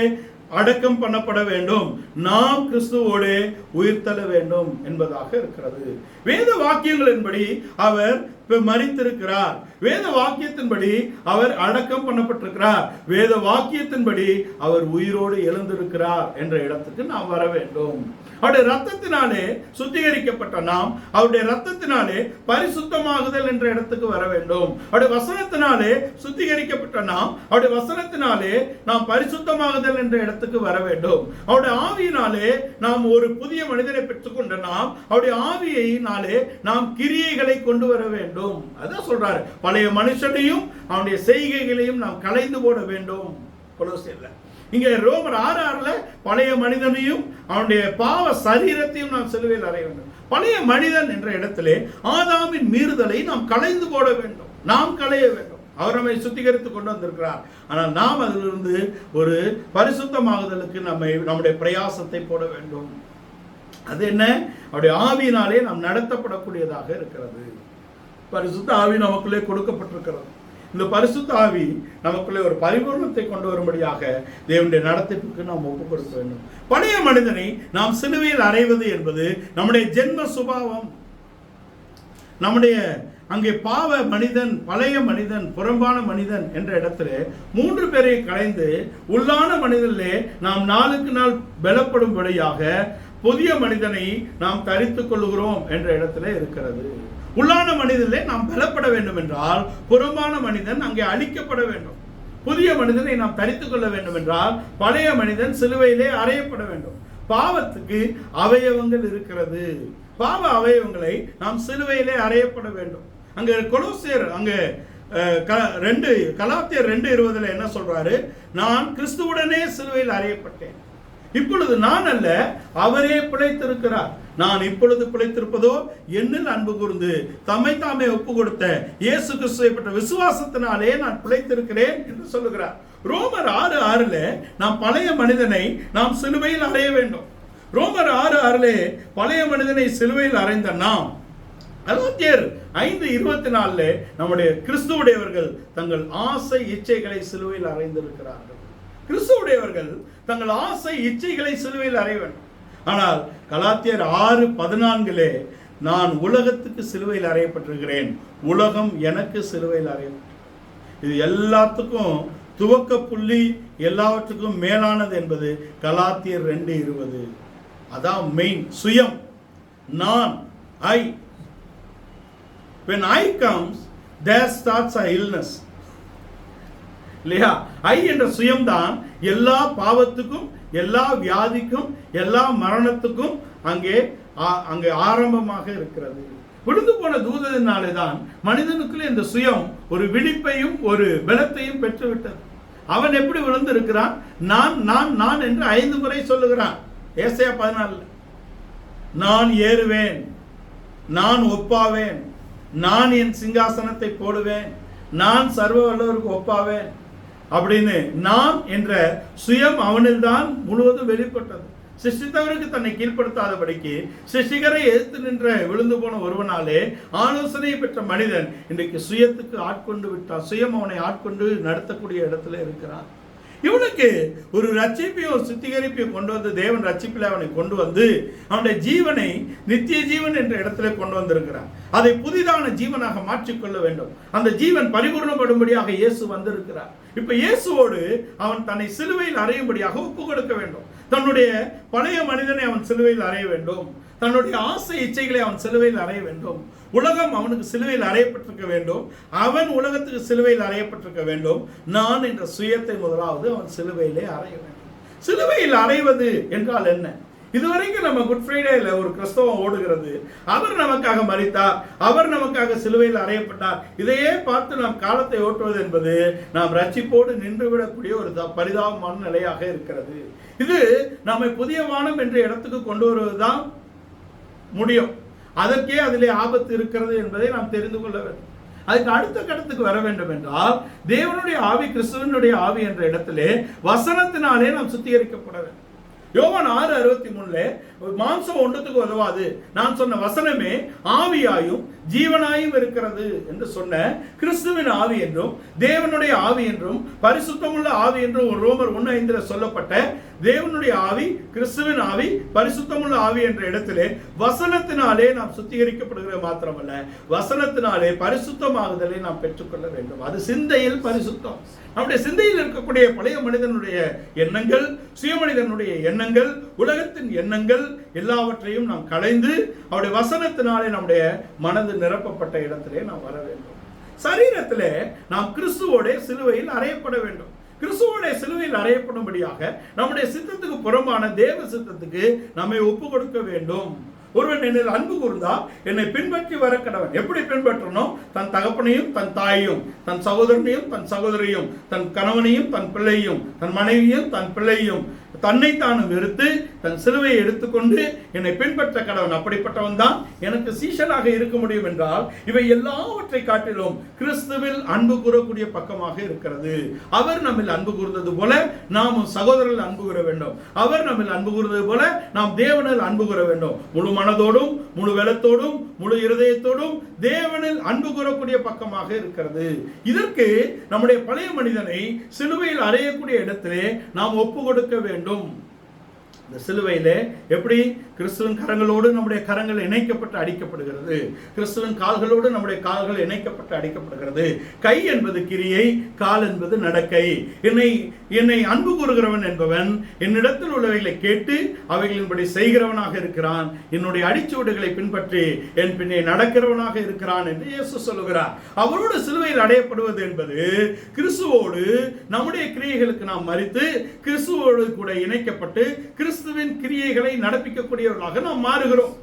அடக்கம் பண்ணப்பட வேண்டும், நாம் கிறிஸ்துவோடு உயிர்த்தெழ வேண்டும் என்பதாக இருக்கிறது. வேத வாக்கியங்களின்படி அவர் மரித்திருக்கிறார், வேத வாக்கியத்தின்படி அவர் அடக்கம் பண்ணப்பட்டிருக்கிறார், வேத வாக்கியத்தின்படி அவர் உயிரோடு எழுந்திருக்கிறார் என்ற இடத்துக்கு நாம் வர வேண்டும். அவருடைய ரத்தத்தினாலே சுத்திகரிக்கப்பட்ட நாம் அவருடைய ரத்தத்தினாலே பரிசுத்தமாகுதல் என்ற இடத்துக்கு வர வேண்டும். அவருடைய வசனத்தினாலே சுத்திகரிக்கப்பட்ட நாம் அவருடைய வசனத்தினாலே நாம் பரிசுத்தமாகுதல் என்ற இடத்துக்கு வர வேண்டும். அவருடைய ஆவியினாலே நாம் ஒரு புதிய மனிதனை பெற்றுக்கொண்ட நாம் அவருடைய ஆவியினாலே நாம் கிரியைகளை கொண்டு வர வேண்டும். அதான் சொல்றாரு, பழைய மனுஷனையும் அவனுடைய செய்கைகளையும் நாம் களைந்து போட வேண்டும். கொலோசியர்ல இங்க ரோமர் 6:6 பழைய மனிதனையும் அவனுடைய பாவ சரீரத்தையும் நாம் சிலுவையில் அறைய வேண்டும். பழைய மனிதன் என்ற இடத்திலே ஆதாமின் மீறுதலை நாம் களைந்து போட வேண்டும், நாம் களைய வேண்டும். அவர் நம்மை சுத்திகரித்து கொண்டு வந்திருக்கிறார். ஆனால் நாம் அதிலிருந்து ஒரு பரிசுத்தமாகுதலுக்கு நம்முடைய பிரயாசத்தை போட வேண்டும். அது என்ன? அவருடைய ஆவியினாலே நாம் நடத்தப்படக்கூடியதாக இருக்கிறது. பரிசுத்த ஆவி நமக்குள்ளே கொடுக்கப்பட்டிருக்கிறது. இந்த பரிசுத்த ஆவி நமக்குள்ளே ஒரு பரிபூர்ணத்தை கொண்டு வரும்படியாக தேவனுடைய நடத்திப்புக்கு நாம் ஒப்புக் கொடுக்க வேண்டும். பழைய மனிதனை நாம் சிலுவையில் அறைவது என்பது நம்முடைய ஜென்ம சுபாவம். நம்முடைய அங்கே பாவ மனிதன், பழைய மனிதன், புறம்பான மனிதன் என்ற இடத்துல 3 பேரை களைந்து உள்ளான மனிதனிலே நாம் நாளுக்கு நாள் பலப்படும்படியாக புதிய மனிதனை நாம் தரித்துக் கொள்கிறோம் என்ற இடத்துல இருக்கிறது. உள்ளான மனிதனிலே நாம் பலப்பட வேண்டும் என்றால் புறம்பான மனிதன் அங்கே அழிக்கப்பட வேண்டும். புதிய மனிதனை நாம் தரித்துக் கொள்ள வேண்டும் என்றால் பழைய மனிதன் சிலுவையிலே அறையப்பட வேண்டும். பாவத்துக்கு அவயவங்கள் இருக்கிறது, பாவ அவயவங்களை நாம் சிலுவையிலே அறையப்பட வேண்டும். அங்க கொலோசியர் கலாத்தியர் 2:20 என்ன சொல்றாரு? நான் கிறிஸ்துவுடனே சிலுவையில் அறையப்பட்டேன், இப்பொழுது நான் அல்ல, அவரே பிழைத்திருக்கிறார். நான் இப்பொழுது பிழைத்திருப்பதோ என்னில் அன்பு கூர்ந்து தம்மை தாமே ஒப்பு கொடுத்த இயேசு கிறிஸ்துவை பற்ற விசுவாசத்தினாலே நான் பிழைத்திருக்கிறேன் என்று சொல்லுகிறார். ரோமர் 6:6 நாம் பழைய மனிதனை நாம் சிலுவையில் அறைய வேண்டும். ரோமர் 6:6 பழைய மனிதனை சிலுவையில் அறைந்த நாம் கலாத்தியர் 5:24 நம்முடைய கிறிஸ்துவுடையவர்கள் தங்கள் ஆசை இச்சைகளை சிலுவையில் அறைந்திருக்கிறார்கள். கிறிஸ்துவுடையவர்கள் தங்கள் ஆசை இச்சைகளை சிலுவையில் அறைய வேண்டும். ஆனால் கலாத்தியர் 6:14 நான் உலகத்துக்கு சிலுவையில் அறையப்பட்டிருக்கிறேன், உலகம் எனக்கு சிலுவையில் அறையப்பட்டிருக்கிறது. இது எல்லாத்துக்கும் துவக்க புள்ளி, எல்லாவற்றுக்கும் மேலானது என்பது கலாத்தியர் 2:20. அதான் மெயின். சுயம், நான், ஐ. When I comes, there starts a illness. இல்லையா? ஐ என்ற சுயம்தான் எல்லா பாவத்துக்கும், எல்லா வியாதிக்கும், எல்லா மரணத்துக்கும் அங்கே ஆரம்பமாக இருக்கிறது. விழுந்து போன தூதனாலே தான் மனிதனுக்குள்ளே இந்த சுயம் ஒரு விழிப்பையும் ஒரு பலத்தையும் பெற்றுவிட்டது. அவன் எப்படி விழுந்து இருக்கிறான்? நான் நான் நான் என்று 5 முறை சொல்லுகிறான். ஏசாயா 14 நான் ஏறுவேன், நான் ஒப்பாவேன், நான் என் சிங்காசனத்தை போடுவேன், நான் சர்வ வல்லவருக்கு ஒப்பாவேன் அப்படின்னு நான் என்ற சுயம் அவனில் தான் முழுவதும் வெளிப்பட்டது. சிருஷ்டித்தவருக்கு தன்னை கீழ்ப்படுத்தாதபடிக்கு சிருஷ்டிகரை எதிர்த்து நின்ற விழுந்து போன ஒருவனாலே ஆலோசனை பெற்ற மனிதன் இன்றைக்கு சுயத்துக்கு ஆட்கொண்டு விட்டான். சுயம் அவனை ஆட்கொண்டு நடத்தக்கூடிய இடத்துல இருக்கிறான். இவனுக்கு ஒரு ரட்சிப்பையும் ஒரு சுத்திகரிப்பையும் கொண்டு வந்து தேவன் ரட்சிப்பில் அவனை கொண்டு வந்து அவனுடைய ஜீவனை நித்திய ஜீவன் என்ற இடத்துல கொண்டு வந்திருக்கிறான். அதை புதிதான ஜீவனாக மாற்றிக்கொள்ள வேண்டும். அந்த ஜீவன் பரிபூர்ணப்படும்படியாக இயேசு வந்திருக்கிறார். இப்ப இயேசுவோடு அவன் தன்னை சிலுவையில் அறையும்படியாக ஒப்பு கொடுக்க வேண்டும். தன்னுடைய பழைய மனிதனை அவன் சிலுவையில் அறைய வேண்டும். தன்னுடைய ஆசை இச்சைகளை அவன் சிலுவையில் அறைய வேண்டும். உலகம் அவனுக்கு சிலுவையில் அறையப்பட்டிருக்க வேண்டும். அவன் உலகத்துக்கு சிலுவையில் அறையப்பட்டிருக்க வேண்டும். நான் என்ற சுயத்தை முதலாவது அவன் சிலுவையிலே அறைய வேண்டும். சிலுவையில் அறைவது என்றால் என்ன? இதுவரைக்கும் நம்ம குட் ஃப்ரைடேல ஒரு கிறிஸ்தவம் ஓடுகிறது. அவர் நமக்காக மரித்தார், அவர் நமக்காக சிலுவையில் அறையப்பட்டார். இதையே பார்த்து நாம் காலத்தை ஓட்டுவது என்பது நாம் ரட்சிப்போடு நின்றுவிடக்கூடிய ஒரு பரிதாபமான நிலையாக இருக்கிறது. இது நம்மை புதிய வானம் என்ற இடத்துக்கு கொண்டு வருவதுதான் முடியும். அதற்கே அதிலே ஆபத்து இருக்கிறது என்பதை நாம் தெரிந்து கொள்ள வேண்டும். அதுக்கு அடுத்த கட்டத்துக்கு வர வேண்டும் என்றால் தேவனுடைய ஆவி, கிறிஸ்துவனுடைய ஆவி என்ற இடத்திலே வசனத்தினாலே நாம் சுத்திகரிக்கப்பட வேண்டும். யோவான் 6:63 மாம்சம் ஒன்றத்துக்கு உதவாது, நான் சொன்ன வசனமே ஆவியாயும் ஜீவனாயும் இருக்கிறது என்று சொன்ன கிறிஸ்துவின் ஆவி என்றும் தேவனுடைய ஆவி என்றும் பரிசுத்தமுள்ள ஆவி என்றும் ரோமர் 1:5 சொல்லப்பட்ட தேவனுடைய ஆவி, கிறிஸ்துவின் ஆவி, பரிசுத்தமுள்ள ஆவி என்ற இடத்திலே வசனத்தினாலே நாம் சுத்திகரிக்கப்படுகிற மாத்திரமல்ல, வசனத்தினாலே பரிசுத்தமாகுதலை நாம் பெற்றுக்கொள்ள வேண்டும். அது சிந்தையில் பரிசுத்தம். நம்முடைய சிந்தையில் இருக்கக்கூடிய பழைய மனிதனுடைய எண்ணங்கள், சுயமனிதனுடைய எண்ணங்கள், உலகத்தின் எண்ணங்கள் எல்லாவற்றையும் நாம் களைந்து அவருடைய வசனத்தினாலே நம்முடைய மனது நிரப்பப்பட்ட இடத்திலே நாம் வர வேண்டும். சரீரத்திலே நாம் கிறிஸ்துவோட சிலுவையில் அறையப்பட வேண்டும். கிறிஸ்துவோட சிலுவையில் அறையப்படும்படியாக நம்முடைய சித்தத்துக்கு புறம்பான தேவ சித்தத்துக்கு நம்மை ஒப்பு கொடுக்க வேண்டும். ஒருவன் என்னில் அன்பு கூர்ந்தால் என்னை பின்பற்றி வர கடவன். எப்படி பின்பற்றணும்? தன் தகப்பனையும் தன் தாயையும் தன் சகோதரனையும் தன் சகோதரியும் தன் கணவனையும் தன் பிள்ளையும் தன் மனைவியும் தன் பிள்ளையும் தன்னைத்தானும் வெறுத்து தன் சிலுவையை எடுத்துக்கொண்டு என்னை பின்பற்ற கடவன். அப்படிப்பட்டவன் தான் எனக்கு சீஷனாக இருக்க முடியும் என்றால் இவை எல்லாவற்றை காட்டிலும் கிறிஸ்துவில் அன்பு கூறக்கூடிய பக்கமாக இருக்கிறது. அவர் நம்மில் அன்பு கூர்ந்தது போல நாம் சகோதரர்கள் அன்பு கூற வேண்டும். அவர் நம்மில் அன்பு கூர்ந்தது போல நாம் தேவனில் அன்பு கூற வேண்டும். முழு மனதோடும் முழு வெலத்தோடும் முழு இருதயத்தோடும் தேவனில் அன்பு கூறக்கூடிய பக்கமாக இருக்கிறது. இதற்கு நம்முடைய பழைய மனிதனை சிலுவையில் அறையக்கூடிய இடத்திலே நாம் ஒப்பு கொடுக்க வேண்டும். இந்த சிலுவையிலே எப்படி கிறிஸ்துவின் கரங்களோடு நம்முடைய கரங்கள் இணைக்கப்பட்டு அடிக்கப்படுகிறது, கிறிஸ்துவின் கால்களோடு நம்முடைய கால்கள் இணைக்கப்பட்டு அடிக்கப்படுகிறது. கை என்பது கிரியை, கால் என்பது நடக்கை. என்னை அன்பு கூறுகிறவன் என்பவன் என்னிடத்தில் உள்ளவைகளை கேட்டு அவைகளின்படி செய்கிறவனாக இருக்கிறான், என்னுடைய அடிச்சுவடுகளை பின்பற்றி என் பின்னே நடக்கிறவனாக இருக்கிறான் என்று இயேசு சொல்லுகிறார். அவரோடு சிலுவையில் அடையப்படுவது என்பது கிறிஸ்துவோடு நம்முடைய கிரியைகளுக்கு நாம் மரித்து கிறிஸ்துவோடு கூட இணைக்கப்பட்டு கிறிஸ்துவின் கிரியைகளை நடப்பிக்கக்கூடியவர்களாக நாம் மாறுகிறோம்.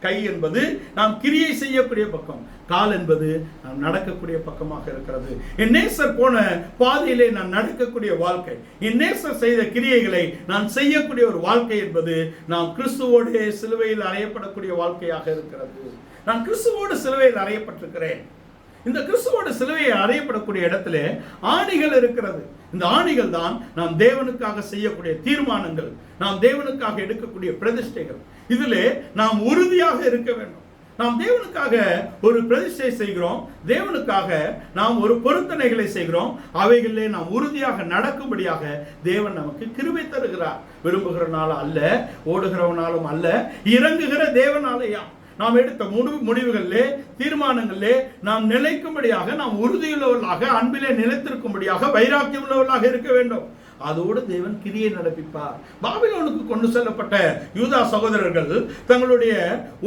கை என்பது நாம் கிரியை செய்யக்கூடிய பக்கம், கால் என்பது நாம் நடக்கக்கூடிய பக்கமாக இருக்கிறது. என் நேசர் போன பாதையிலே நான் நடக்கக்கூடிய வாழ்க்கை, என் நேசர் செய்த கிரியைகளை நான் செய்யக்கூடிய ஒரு வாழ்க்கை என்பது நாம் கிறிஸ்துவோடு சிலுவையில் அறையப்படக்கூடிய வாழ்க்கையாக இருக்கிறது. நான் கிறிஸ்துவோடு சிலுவையில் அறையப்பட்டிருக்கிறேன். இந்த கிறிஸ்துவோட சிலுவையை அறையப்படக்கூடிய இடத்துல ஆணிகள் இருக்கிறது. இந்த ஆணிகள் தான் நாம் தேவனுக்காக செய்யக்கூடிய தீர்மானங்கள், நாம் தேவனுக்காக எடுக்கக்கூடிய பிரதிஷ்டைகள். இதிலே நாம் உறுதியாக இருக்க வேண்டும். நாம் தேவனுக்காக ஒரு பிரதிஷ்டை செய்கிறோம், தேவனுக்காக நாம் ஒரு பொருத்தனைகளை செய்கிறோம், அவைகளிலே நாம் உறுதியாக நடக்கும்படியாக தேவன் நமக்கு கிருபை தருகிறார். விரும்புகிறனால அல்ல, ஓடுகிறவனாலும் அல்ல, இறங்குகிற தேவனாலேயா. நாம் எடுத்த முடிவுகளிலே தீர்மானங்களிலே நாம் நிலைக்கும்படியாக, நாம் உறுதியுள்ளவர்களாக, அன்பிலே நிலைத்திருக்கும்படியாக, வைராக்கியம் உள்ளவர்களாக இருக்க வேண்டும். அதோடு தேவன் கிரியை நடப்பிப்பார். பாபிலோனுக்கு கொண்டு செல்லப்பட்ட யூதா சகோதரர்கள் தங்களுடைய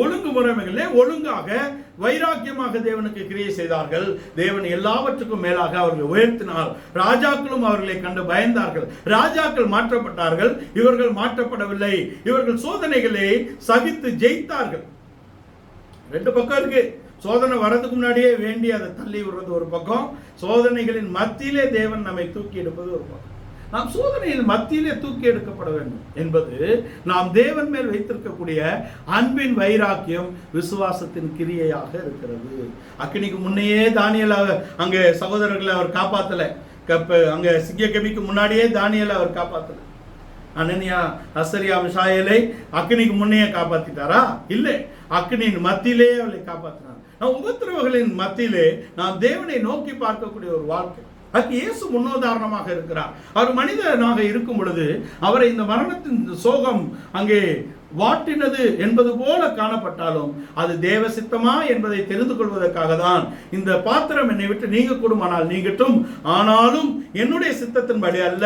ஒழுங்கு முறைமைகளிலே ஒழுங்காக வைராக்கியமாக தேவனுக்கு கிரியை செய்தார்கள். தேவன் எல்லாவற்றுக்கும் மேலாக அவர்களை உயர்த்தினார். ராஜாக்களும் அவர்களை கண்டு பயந்தார்கள். ராஜாக்கள் மாற்றப்பட்டார்கள், இவர்கள் மாற்றப்படவில்லை. இவர்கள் சோதனைகளை சகித்து ஜெயித்தார்கள். ரெண்டு பக்கம் இருக்கு. சோதனை வரதுக்கு முன்னாடியே வேண்டி அதை தள்ளி விடுறது ஒரு பக்கம், சோதனைகளின் மத்தியிலே தேவன் நம்மை தூக்கி எடுப்பது ஒரு பக்கம். நாம் சோதனையின் மத்தியிலே தூக்கி எடுக்கப்பட வேண்டும் என்பது நாம் தேவன் மேல் வைத்திருக்கக்கூடிய அன்பின் வைராக்கியம், விசுவாசத்தின் கிரியையாக இருக்கிறது. அக்கினிக்கு முன்னையே தானியேல் அங்கே சகோதரர்களை அவர் காப்பாத்தல, அங்க சிங்க கபிக்கு முன்னாடியே தானியேல் அவர் காப்பாத்தல. அனனியா, அசரியா, மிஷாயேலை அக்கினிக்கு முன்னையே காப்பாத்திட்டாரா? இல்லை, அக்கினியின் மத்தியிலே அவளை காப்பாற்றினார். நாம் உபத்திரவங்களின் மத்தியிலே நாம் தேவனை நோக்கி பார்க்கக்கூடிய ஒரு வாழ்க்கை, அதுக்கு இயேசு முன்னுதாரணமாக இருக்கிறார். அவர் மனிதனாக இருக்கும் பொழுது அவரை இந்த மரணத்தின் சோகம் அங்கே வாட்டினது என்பது போல காணப்பட்டாலும் அது தேவ சித்தமா என்பதை தெரிந்து கொள்வதற்காக தான் இந்த பாத்திரம் என்னை விட்டு நீங்க கூடுமானால் நீங்கட்டும், ஆனாலும் என்னுடைய சித்தத்தின்படி அல்ல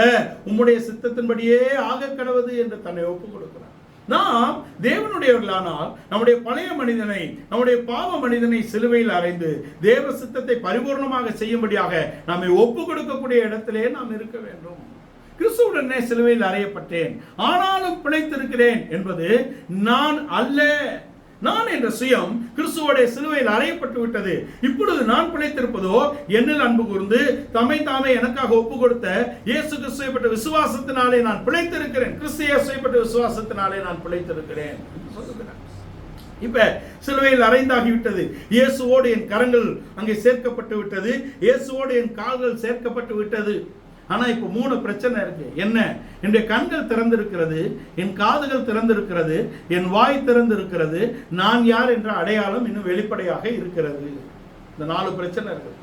உம்முடைய சித்தத்தின்படியே ஆக கடவது என்று தன்னை ஒப்புக் கொடுக்கிறார். நாம் தேவனுடையவர்களானால் நம்முடைய பழைய மனிதனை, நம்முடைய பாவ மனிதனை சிலுவையில் அறைந்து தேவ சித்தத்தை பரிபூர்ணமாக செய்யும்படியாக நம்மை ஒப்பு கொடுக்கக்கூடிய இடத்திலே நாம் இருக்க வேண்டும். கிறிஸ்துவுடனே சிலுவையில் அறையப்பட்டேன் ஆனாலும் பிழைத்திருக்கிறேன் என்பது நான் அல்ல. நான் என்ற சுயம் கிறிஸ்துவோட சிலுவையில் அறையப்பட்டு விட்டது. இப்பொழுது நான் பிழைத்திருப்பதோ என்னில் அன்பு கூர்ந்து தம்மை தாமே எனக்காக ஒப்பு கொடுத்த இயேசு கிறிஸ்துவைப்பட்ட விசுவாசத்தினாலே நான் பிழைத்திருக்கிறேன். கிறிஸ்து இயேசுவைப்பட்ட விசுவாசத்தினாலே நான் பிழைத்திருக்கிறேன் சொல்லுகிறேன். இப்ப சிலுவையில் அறைந்தாகிவிட்டது. இயேசுவோடு என் கரங்கள் அங்கே சேர்க்கப்பட்டு விட்டது, இயேசுவோடு என் கால்கள் சேர்க்கப்பட்டு விட்டது. ஆனா இப்ப 3 பிரச்சனை இருக்கு. என்ன? என்னுடைய கண்கள் திறந்திருக்கிறது, என் காதுகள் திறந்திருக்கிறது, என் வாய் திறந்திருக்கிறது, நான் யார் என்ற அடையாளம் இன்னும் வெளிப்படையாக இருக்கிறது. இந்த 4 பிரச்சனை இருக்கு.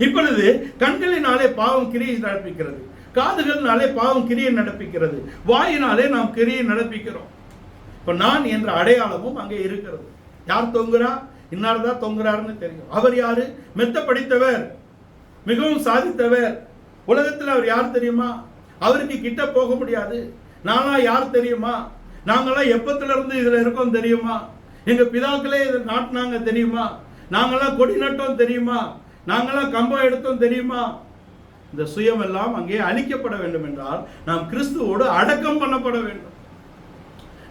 இப்பொழுது கண்களினாலே பாவம் கிரியை நடப்பிக்கிறது, காதுகளினாலே பாவம் கிரியை நடப்பிக்கிறது, வாயினாலே நாம் கிரியை நடப்பிக்கிறோம். இப்ப நான் என்ற அடையாளமும் அங்கே இருக்கிறது. யார் தொங்குறா? இன்னார்தான் தொங்குறாருன்னு தெரியும். அவர் யாரு? மெத்த படித்தவர், மிகவும் சாதித்தவர். உலகத்தில் அவர் யார் தெரியுமா? அவருக்கு கிட்ட போக முடியாது. நானா யார் தெரியுமா? நாங்களாம் எப்பத்துல இருந்து இதுல இருக்கோம் தெரியுமா? எங்க பிதாக்களே இதை நாட்டினாங்க தெரியுமா? நாங்களாம் கொடி நட்டோம் தெரியுமா? நாங்களாம் கம்பம் எடுத்தோம் தெரியுமா? இந்த சுயம் எல்லாம் அங்கே அழிக்கப்பட வேண்டும் என்றால் நாம் கிறிஸ்துவோடு அடக்கம் பண்ணப்பட வேண்டும்.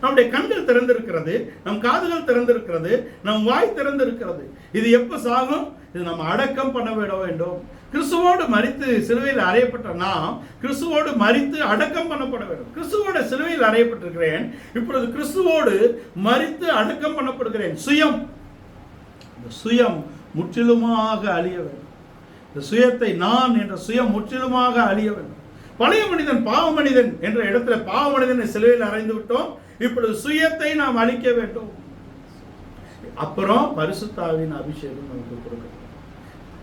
நம்முடைய கண்கள் திறந்திருக்கிறது, நம் காதுகள் திறந்திருக்கிறது, நம் வாய் திறந்திருக்கிறது. இது எப்ப சாகும்? இது நம்ம அடக்கம் பண்ண விட வேண்டும். கிறிஸ்துவோடு மரித்து சிலுவையில் அறையப்பட்ட நாம் கிறிஸ்துவோடு மரித்து அடக்கம் பண்ணப்பட வேண்டும். கிறிஸ்துவோட சிலுவையில் அறையப்பட்டிருக்கிறேன், இப்பொழுது கிறிஸ்துவோடு மரித்து அடக்கம் பண்ணப்படுகிறேன். சுயம், இந்த சுயம் முற்றிலுமாக அழிய வேண்டும். இந்த சுயத்தை, நான் என்ற சுயம் முற்றிலுமாக அழிய வேண்டும். பழைய மனிதன் பாவ மனிதன் என்ற இடத்துல பாவ மனிதனை சிலுவையில் அறைந்து விட்டோம். இப்பொழுது சுயத்தை நாம் அழிக்க வேண்டும். அப்புறம் பரிசுத்த ஆவியின் அபிஷேகம் நமக்கு கொடுக்கணும்.